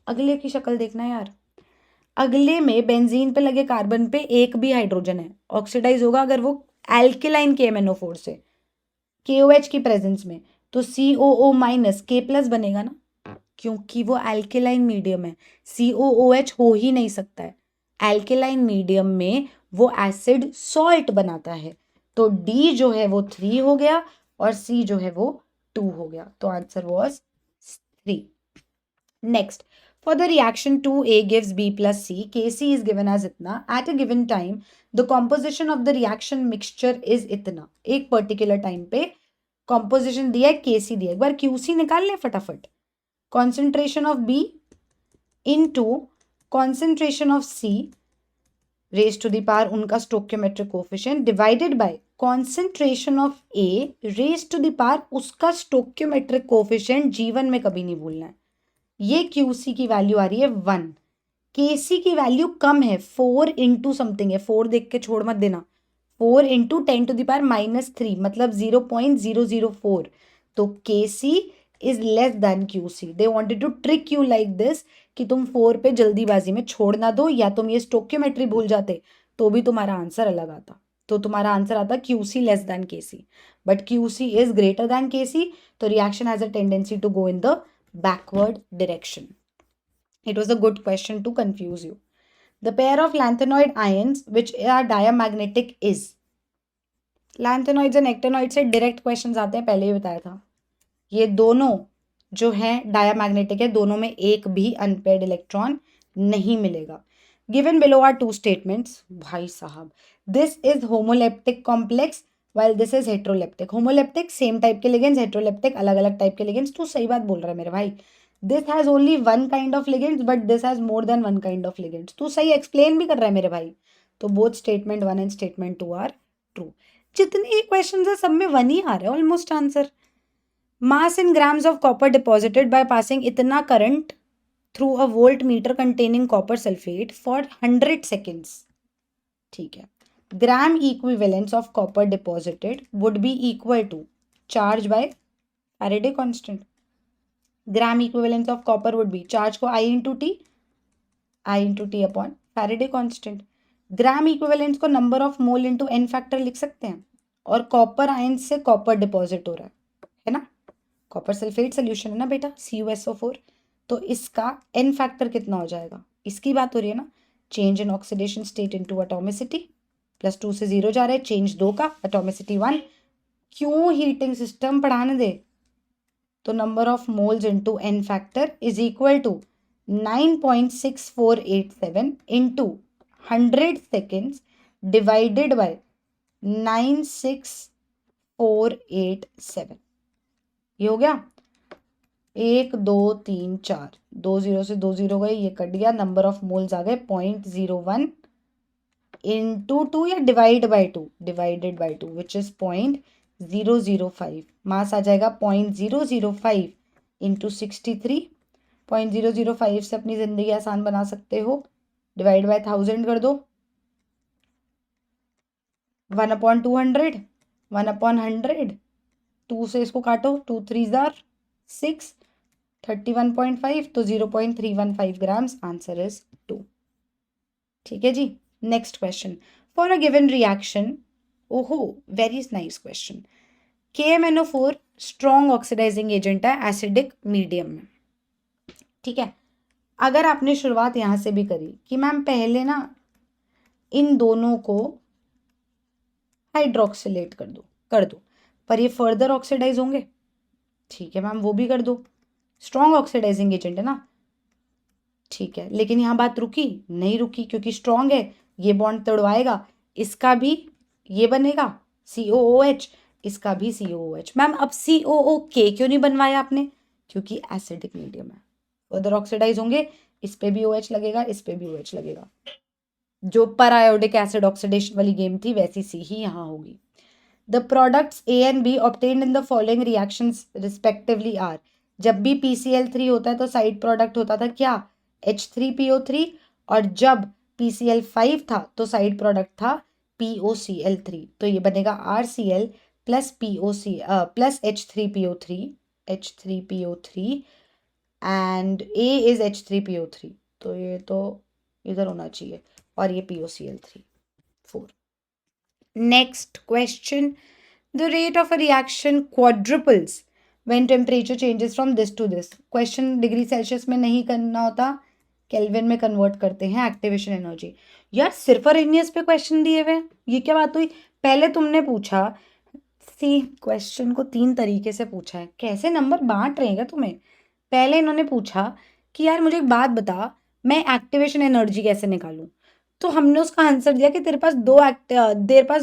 अगले की शक्ल देखना यार, अगले में बेंजीन पे लगे कार्बन पे एक भी हाइड्रोजन है, ऑक्सीडाइज होगा अगर वो एल्केलाइन KMnO4 से KOH की प्रेजेंस में, तो COO- K+ बनेगा ना, क्योंकि वो एल्केलाइन मीडियम है। COOH हो ही नहीं सकता है, एल्केलाइन मीडियम में वो एसिड सॉल्ट बनाता है। तो D जो है वो 3 हो गया और C जो है वो 2 हो गया। तो answer was 3। Next, for the reaction 2A gives B plus C, Kc is given as इतना, at a given time the composition of the reaction mixture is इतना। एक particular time पे composition दिया है, Kc दिया है, एक बार Qc निकाल ले फटाफट। concentration of B into concentration of C raised to the power उनका stoichiometric coefficient divided by concentration of A raised to the power उसका stoichiometric coefficient G1 में कभी नहीं भूलना है। ये QC की वैल्यू आ रही है 1, KC की वैल्यू कम है, 4 इंटू समथिंग है, 4 देख के छोड़ मत देना, 4 इंटू 10⁻³ मतलब 0.004। तो KC is less than QC। They wanted to trick you like this कि तुम 4 पे जल्दीबाजी में छोड़ ना दो, या तुम ये स्टोक्योमेट्री भूल जाते तो भी तुम्हारा आंसर अलग आता। तो तुम्हारा आंसर आता QC less than KC, but QC is greater than KC, तो reaction has a tendency to go in the backward direction. It was a good question to confuse you. The pair of lanthanoid ions which are diamagnetic is, lanthanoids and actinoids से direct questions आते हैं, पहले ही बताया था। ये दोनों जो हैं diamagnetic है, दोनों में एक भी unpaired इलेक्ट्रॉन नहीं मिलेगा। Given below are two statements, भाई साहब, this is homoleptic complex while this is heteroleptic। homoleptic same type के लिगेंड्स, हेटेरोलेप्टिक अलग अलग टाइप के लिगेंड्स। तू सही बात बोल रहा है मेरे भाई, this has only one kind of ligands but this has more than one kind of ligands. तू सही एक्सप्लेन भी कर रहा है मेरे भाई। तो both statement 1 and statement 2 are true. जितने ही क्वेश्चन है सब में 1 ही आ रहा है almost answer. Mass in grams of copper deposited by passing इतना current through a volt meter containing copper sulphate for 100 seconds. ठीक है। Gram equivalence of copper deposited would be equal to charge by Faraday constant. Gram equivalence of copper would be charge को I into T upon Faraday constant. Gram equivalence को number of mole into N factor लिख सकते हैं, और कॉपर आयन से कॉपर डिपॉजिट हो रहा है ना। कॉपर सल्फेट सोल्यूशन है ना बेटा, CuSO4। तो इसका एन फैक्टर कितना हो जाएगा, इसकी बात हो रही है ना। Change in oxidation state into atomicity, +2 से 0 जा रहा है, चेंज 2 का, एटॉमिसिटी 1। क्यों हीटिंग सिस्टम पढ़ाने दे। तो number of moles into n factor is equal to 9.6487 into 100 seconds divided by 96487। ये हो गया। 1 2 3 4, 2 0 से 2 0 गए, ये कट गया। नंबर ऑफ मोल्स आ गए 0.01 इंटू 2 या divide by 2, divided by 2 which is 0.005। मास आ जाएगा 0.005 इंटू 63। 0.005 से अपनी जिंदगी आसान बना सकते हो, डिवाइड बाय 1000 कर दो। 1/200, 1/100, 2 से इसको काटो, 2 3 6, 31.5, तो 0.315 ग्राम्स। Answer is 2। ठीक है जी। Next question, for a given reaction, ओहो very nice question. KMnO4 strong oxidising agent है एसिडिक मीडियम में। ठीक है। अगर आपने शुरुआत यहां से भी करी कि मैम पहले ना इन दोनों को हाइड्रोक्सिलेट कर दो, पर ये फर्दर ऑक्सीडाइज होंगे। ठीक है मैम, वो भी कर दो, स्ट्रॉन्ग ऑक्सीडाइजिंग एजेंट है ना। ठीक है, लेकिन यहाँ बात रुकी नहीं, रुकी क्योंकि स्ट्रॉन्ग है, ये बॉन्ड तोड़वाएगा, इसका भी ये बनेगा COOH, इसका भी COOH। मैम अब COOK क्यों नहीं बनवाया आपने, क्योंकि एसिडिक मीडियम है, फर्दर ऑक्सीडाइज होंगे, इस पे भी OH लगेगा, इस पे भी OH लगेगा। जो पर आयोडिक एसिड ऑक्सीडेशन वाली गेम थी वैसी सी ही यहाँ होगी। The products A and B obtained in the following reactions respectively are। जब भी PCl3 होता है तो साइड प्रोडक्ट होता था क्या, H3PO3, और जब PCl5 था तो साइड प्रोडक्ट था POCl3। तो ये बनेगा RCl plus POC plus H3PO3 and A is H3PO3, तो ये तो इधर होना चाहिए, और ये POCl3 4। Next question, the rate of a reaction quadruples when temperature changes from this to this। Question degree Celsius में नहीं करना होता, केल्विन में कन्वर्ट करते हैं एक्टिवेशन एनर्जी। यार सिर्फ अरेनियस पे क्वेश्चन दिए हुए, ये क्या बात हुई। पहले तुमने पूछा, सी क्वेश्चन को 3 तरीके से पूछा है, कैसे नंबर बांट रहे हैं तुम्हें। पहले इन्होंने पूछा कि यार मुझे एक बात बता, मैं एक्टिवेशन एनर्जी कैसे निकालूं। तो हमने उसका आंसर दिया कि तेरे पास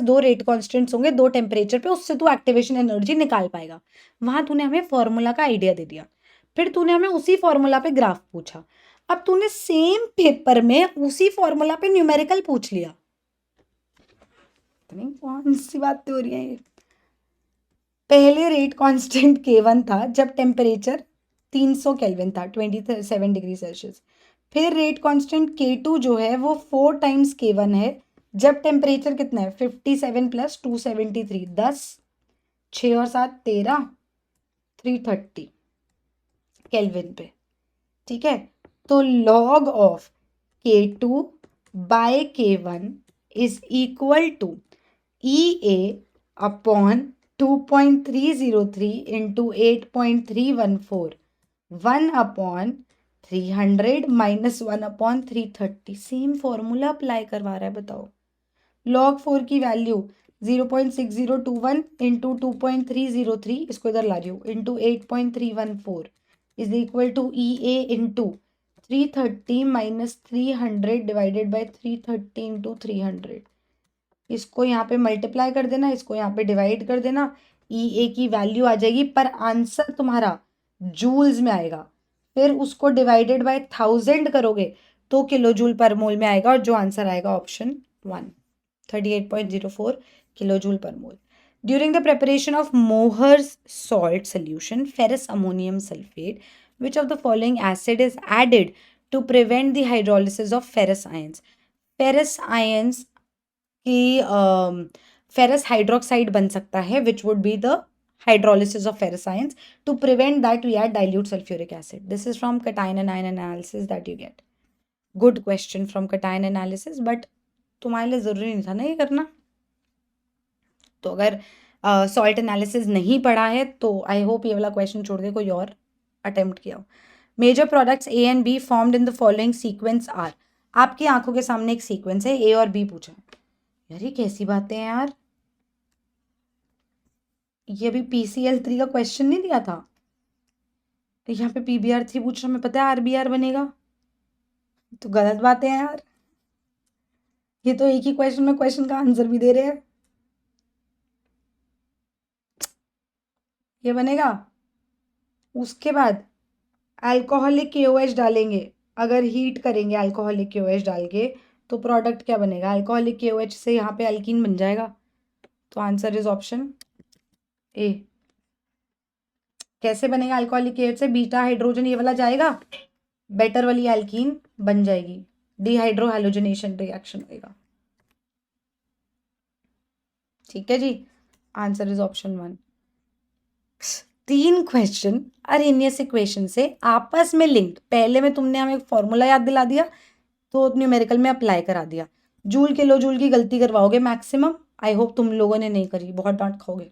दो रेट कॉन्स्टेंट्स होंगे 2 टेम्परेचर पे, उससे तू एक्टिवेशन एनर्जी निकाल पाएगा। वहां तूने हमें फॉर्मूला का आइडिया दे दिया, फिर तूने हमें उसी फॉर्मूला पे ग्राफ पूछा, अब तूने सेम पेपर में उसी फॉर्मूला पे न्यूमेरिकल पूछ लिया। नहीं कौन सी बात हो रही है ये। पहले रेट कांस्टेंट K1 था जब टेम्परेचर 300 केल्विन था, 27 डिग्री सेल्सियस। फिर रेट कांस्टेंट K2 जो है वो 4 टाइम्स K1 है जब टेम्परेचर कितना है 57 प्लस 273, 10, 6 और 7 13, 330 केल्विन पे। ठीक है, तो log of K2 by K1 is equal to EA upon 2.303 into 8.314, 1/300 minus 1/330। Same formula apply करवा रहा है, बताओ। log 4 की वैल्यू 0.6021 इंटू 2.303, इसको इधर ला रही हूँ, into 8.314 is equal to EA into 330 minus 300 divided by 330 into 300। इसको यहाँ पे मल्टीप्लाई कर देना, इसको यहाँ पे डिवाइड कर देना, EA की वैल्यू आ जाएगी, पर आंसर तुम्हारा जूल्स में आएगा। फिर उसको डिवाइडेड बाय 1000 करोगे तो किलो जूल पर मोल में आएगा, और जो आंसर आएगा ऑप्शन 1, 38.04 किलो जूल पर मोल. During the preparation of Mohr's salt solution, ferrous ammonium sulfate, which of the following acid is added to prevent the hydrolysis of ferrous ions? Ferrous ions की ferrous hydroxide बन सकता है, which would be the hydrolysis of ferrous ions. To prevent that, we add dilute sulfuric acid. This is from cation anion analysis that you get. Good question from cation analysis, but तुम्हारे लिए जरूरी नहीं था ना ये करना. तो अगर सॉल्ट एनालिसिस नहीं पढ़ा है तो आई होप ये वाला क्वेश्चन छोड़ के कोई और अटेम्प्ट किया हो. Major products A and B formed in the following sequence are. आपकी आंखों के सामने एक सीक्वेंस है, ए और बी पूछा. यार ये कैसी बातें हैं यार, ये अभी PCl3 का क्वेश्चन नहीं दिया था, तो यहाँ पे PBr3 पूछ रहा, हमें पता है RBr बनेगा, तो गलत बातें हैं यार. ये तो एक ही क्वेश्चन में क्वेश्चन का आंसर भी दे रहे हैं. ये बनेगा. उसके बाद अल्कोहलिक KOH डालेंगे, अगर हीट करेंगे अल्कोहलिक KOH डाल के तो प्रोडक्ट क्या बनेगा? अल्कोहलिक KOH से यहाँ पे अल्कीन बन जाएगा. तो आंसर इज ऑप्शन ए. कैसे बनेगा अल्कोहलिक KOH से? बीटा हाइड्रोजन ये वाला जाएगा, बेटर वाली अल्कीन बन जाएगी, डिहाइड्रो हैलोजनेशन रिएक्शन होगा. ठीक है जी, answer is option 1. 3 question Arrhenius equation से आपस में लिंक्ड. पहले में तुमने हमें फॉर्मूला याद दिला दिया तो न्यूमेरिकल में अप्लाई करा दिया. जूल किलो जूल की गलती करवाओगे मैक्सिमम. आई होप तुम लोगों ने नहीं करी, बहुत डांट खाओगे.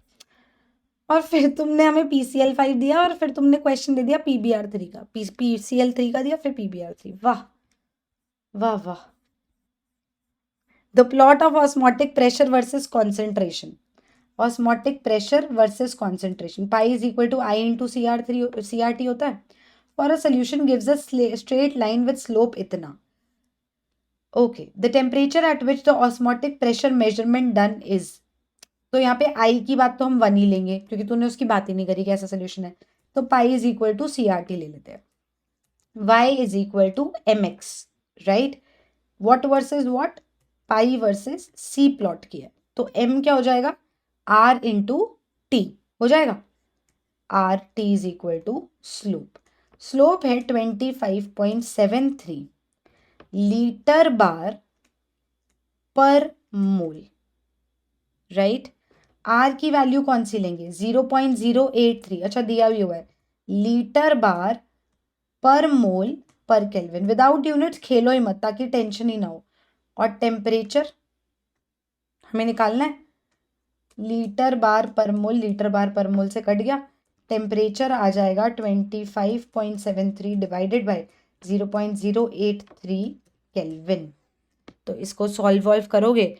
और फिर तुमने हमें PCl5 दिया और फिर तुमने क्वेश्चन दे दिया PBr3 का, PCl3 का दिया, फिर PBr3. वाह वाह वाह. The plot of osmotic pressure versus concentration. Osmotic pressure versus concentration. Pi is equal to I into CRT होता है. For a solution gives a straight line with slope इतना. Okay, the temperature at which the osmotic pressure measurement done is. तो यहाँ पे I की बात तो हम 1 ही लेंगे क्योंकि तूने उसकी बात ही नहीं करी कैसा सोल्यूशन है. तो pi is equal to CRT ले लेते हैं. Y is equal to MX, right. What versus what? Pi versus C plot किया, तो M क्या हो जाएगा? R इंटू T हो जाएगा. R T is equal to slope. Slope है 25.73 litre bar per mole, right. R की वैल्यू कौन सी लेंगे? 0.083. अच्छा दिया भी हुआ है लीटर बार पर मोल पर केल्विन. विदाउट यूनिट्स खेलो ही मत ताकि टेंशन ही ना हो. और टेम्परेचर हमें निकालना है. लीटर बार पर मोल से कट गया. टेम्परेचर आ जाएगा 25.73 डिवाइडेड बाय 0.083 केल्विन. तो इसको सॉल्व वॉल्व करोगे,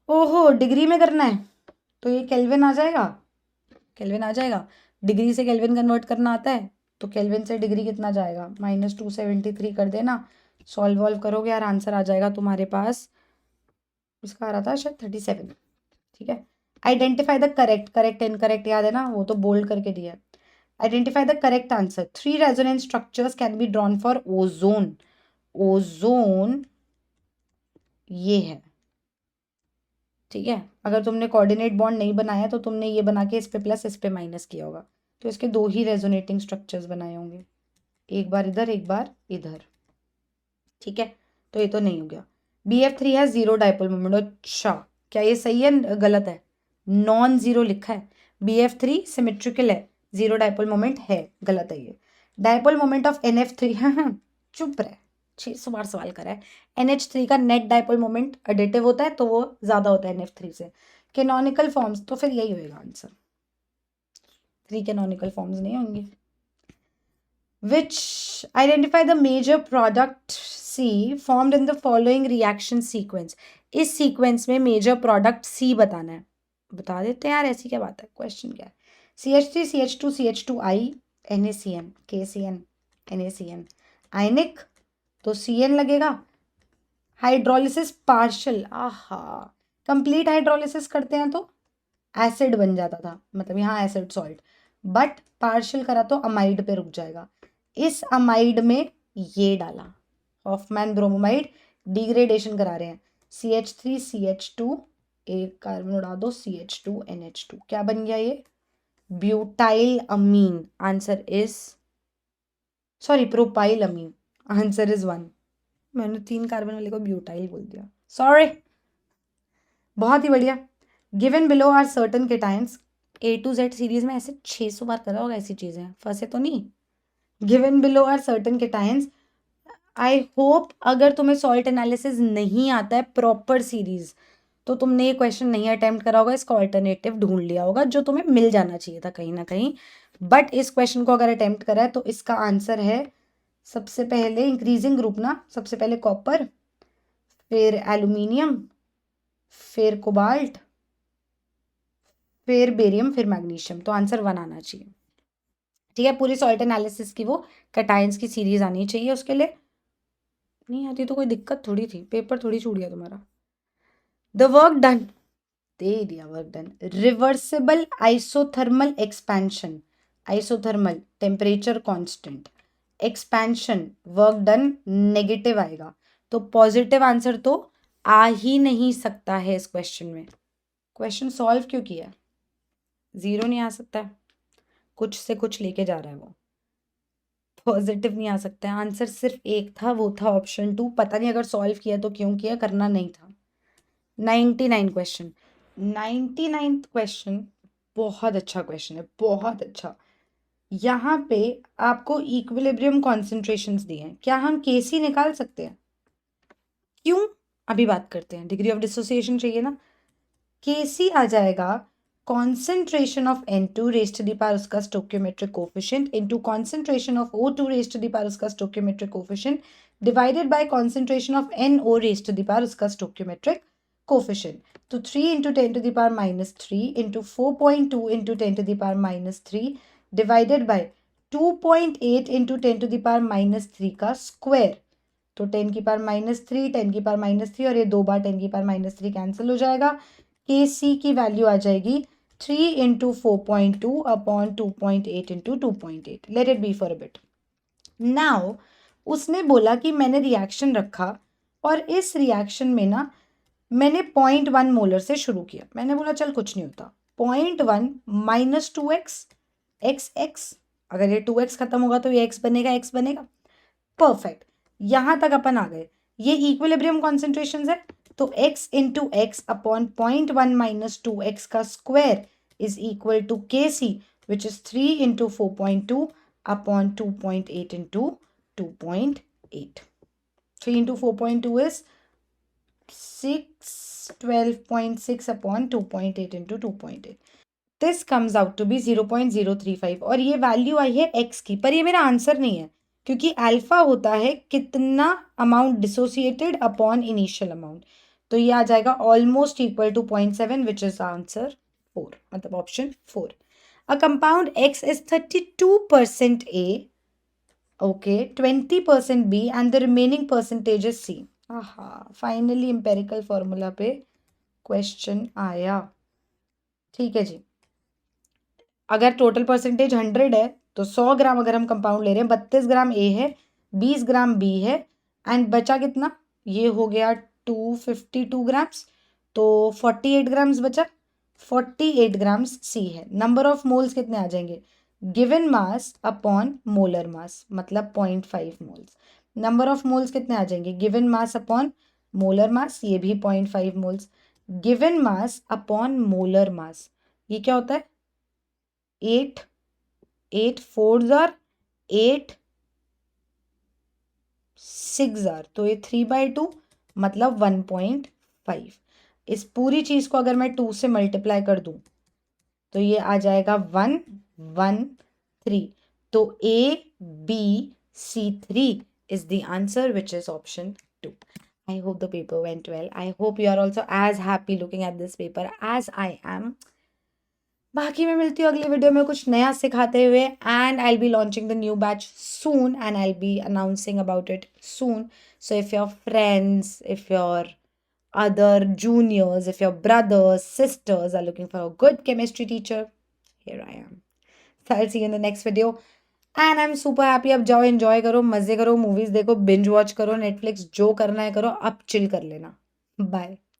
ओहो डिग्री में करना है तो ये केल्विन आ जाएगा. डिग्री से केल्विन कन्वर्ट करना आता है तो केल्विन से डिग्री कितना जाएगा? -273 कर देना. सॉल्व वॉल्व करोगे यार, आंसर आ जाएगा तुम्हारे पास. इसका आ रहा था शायद 37. ठीक है. आइडेंटिफाई द करेक्ट इनकरेक्ट याद है ना, वो तो बोल्ड करके दिया है. Identify the correct answer. 3 resonance structures can be drawn for ozone. Ozone ये है, ठीक है. अगर तुमने कोऑर्डिनेट बॉन्ड नहीं बनाया तो तुमने ये बना के इस पे प्लस इस पे माइनस किया होगा, तो इसके 2 ही रेजोनेटिंग स्ट्रक्चर्स बनाए होंगे, एक बार इधर एक बार इधर. ठीक है, तो ये तो नहीं हो गया. BF3 है 0 डायपोल मोमेंट. अच्छा क्या ये सही है गलत है? नॉन जीरो लिखा है. BF3 सिमेट्रिकल है, 0 डायपोल मोमेंट है, गलत है ये. डायपोल मोमेंट ऑफ NF3 चुप रहे, 600 बार सवाल करा है. NH3 का नेट डायपोल मोमेंट एडिटिव होता है तो वो ज्यादा होता है NF3 से. कैनोनिकल फॉर्म्स, तो फिर यही होएगा आंसर. 3 कैनोनिकल फॉर्म्स नहीं होंगे. Which identify the major product C formed in the following reaction sequence. इस सीक्वेंस में मेजर प्रोडक्ट C बताना है. बता देते हैं यार, ऐसी क्या बात है, क्वेश्चन क्या है? CH3 CH2 CH2I NaCN KCN NaCN. आयनिक तो CN लगेगा. हाइड्रोलिसिस पार्शियल, आहा कंप्लीट हाइड्रोलिसिस करते हैं तो एसिड बन जाता था, मतलब यहाँ एसिड सॉल्ट, बट पार्शियल करा तो अमाइड पे रुक जाएगा. इस अमाइड में ये डाला, हॉफमैन ब्रोमोमाइड डिग्रेडेशन करा रहे हैं, CH3 CH2, एक कार्बन उड़ा दो, CH2 NH2, क्या बन गया ये, butyl amine. Answer is, sorry, propyl amine. Answer is 1। मैंने 3 कार्बन वाले को ब्यूटाइल बोल दिया, सॉरी। बहुत ही बढ़िया। Given below are certain cations, A to Z series में ऐसे 600 बार करा होगा ऐसी चीजें, फंसे तो नहीं। Given below are certain cations, I hope अगर तुम्हें सॉल्ट एनालिसिस नहीं आता है प्रॉपर सीरीज, तो तुमने ये क्वेश्चन नहीं अटेम्प्ट करा होगा, इसका ऑल्टरनेटिव ढूंढ लिया होगा जो तुम्हें मिल जाना चाहिए था कहीं ना कहीं। बट इस क्वेश्चन को अगर अटेम्प्ट करा है तो इसका आंसर है सबसे पहले इंक्रीजिंग ग्रुप ना, सबसे पहले कॉपर, फिर एल्यूमिनियम, फिर कोबाल्ट, फिर बेरियम, फिर मैग्नीशियम। तो आंसर 1 आना चाहिए। ठीक है, पूरी सॉल्ट एनालिसिस की वो कैटायंस की सीरीज आनी चाहिए उसके लिए। नहीं आती तो कोई दिक्कत थोड़ी थी, पेपर थोड़ी छूट गया तुम्हारा। द वर्क डन, दे दिया work done. Reversible isothermal expansion, isothermal temperature constant, expansion work done, negative आएगा, तो पॉजिटिव आंसर तो आ ही नहीं सकता है इस क्वेश्चन में। क्वेश्चन सॉल्व क्यों किया, 0 नहीं आ सकता, कुछ से कुछ लेके जा रहा है वो, पॉजिटिव नहीं आ सकता है। आंसर सिर्फ एक था, वो था ऑप्शन 2। पता नहीं अगर सॉल्व किया तो क्यों किया, करना नहीं था। 99 क्वेश्चन, 99 क्वेश्चन बहुत अच्छा क्वेश्चन है, बहुत अच्छा। यहाँ पे आपको इक्विलिब्रियम कॉन्सेंट्रेशंस दिए हैं, क्या हम केसी निकाल सकते हैं, क्यों, अभी बात करते हैं। डिग्री ऑफ डिसोसिएशन चाहिए ना, केसी आ जाएगा concentration of N2 raised to the power उसका stoichiometric coefficient into concentration of O2 raised to the power उसका stoichiometric coefficient divided by concentration of NO raised to the power उसका stoichiometric coefficient. तो 3 into 10 to the power minus 3 into 4.2 into 10 to the power minus 3 divided by 2.8 into 10 to the power minus 3 का square. तो 10 की पावर माइनस 3, 10 की पावर माइनस 3 और ये 2 बार 10 की पावर माइनस 3 कैंसिल हो जाएगा। के सी की वैल्यू आ जाएगी 3 into 4.2 upon 2.8 into 2.8। Let it be for a bit. Now उसने बोला कि मैंने रिएक्शन रखा और इस रिएक्शन में ना मैंने 0.1 मोलर से शुरू किया। मैंने बोला चल कुछ नहीं होता, 0.1 माइनस 2x, x, अगर ये 2x खत्म होगा तो ये x बनेगा, x बनेगा। परफेक्ट, यहां तक अपन आ गए। ये इक्विलिब्रियम कॉन्सेंट्रेशन है, तो x into X upon 0.1 minus 2x का square is equal to K C which is 3 into 4.2 upon 2.8 into 2.8। 3 into 4.2 is 6, 12.6 upon 2.8 into 2.8. This comes out to be 0.035 और ये वैल्यू आई है x की, पर ये मेरा आंसर नहीं है क्योंकि अल्फा होता है कितना amount dissociated upon initial amount, तो ये आ जाएगा almost equal to 0.7 which is answer 4, मतलब option 4। A compound x is 32% A, okay, 20% B and the remaining percentage is C। Finally empirical formula पे क्वेश्चन आया। ठीक है जी, अगर टोटल परसेंटेज 100 है तो 100 ग्राम अगर हम कंपाउंड ले रहे हैं, 32 ग्राम ए है, 20 ग्राम बी है एंड बचा कितना, ये हो गया 252 ग्राम्स, तो 48 ग्राम्स बचा, 48 ग्राम्स सी है। नंबर ऑफ मोल्स कितने आ जाएंगे, given mass upon molar mass, मतलब 0.5 मोल्स। नंबर ऑफ मोल्स कितने आ जाएंगे, given mass upon molar mass, ये भी 0.5 moles. Given mass upon molar mass, ये क्या होता है, 8, 8 4 आर 8, 6 आर, तो ये 3/2 मतलब 1.5। इस पूरी चीज को अगर मैं 2 से मल्टीप्लाई कर दूं तो ये आ जाएगा 1 1 3, तो ABC3 is the answer which is option 2। I hope the paper went well. I hope you are also as happy looking at this paper as I am। बाकी मैं मिलती हूँ अगली वीडियो में कुछ नया सिखाते हुए, and I be launching the new batch soon and I B announcing about it soon. So if your friends, if your other juniors, if your brothers, sisters are looking for a good chemistry teacher, here I am। So I'll see you in the next video. And I am super happy. अब जाओ एन्जॉय करो, मज़े करो, मूवीज़ देखो, बिंज वॉच करो, नेटफ्लिक्स जो करना है करो, अब चिल कर लेना। बाय।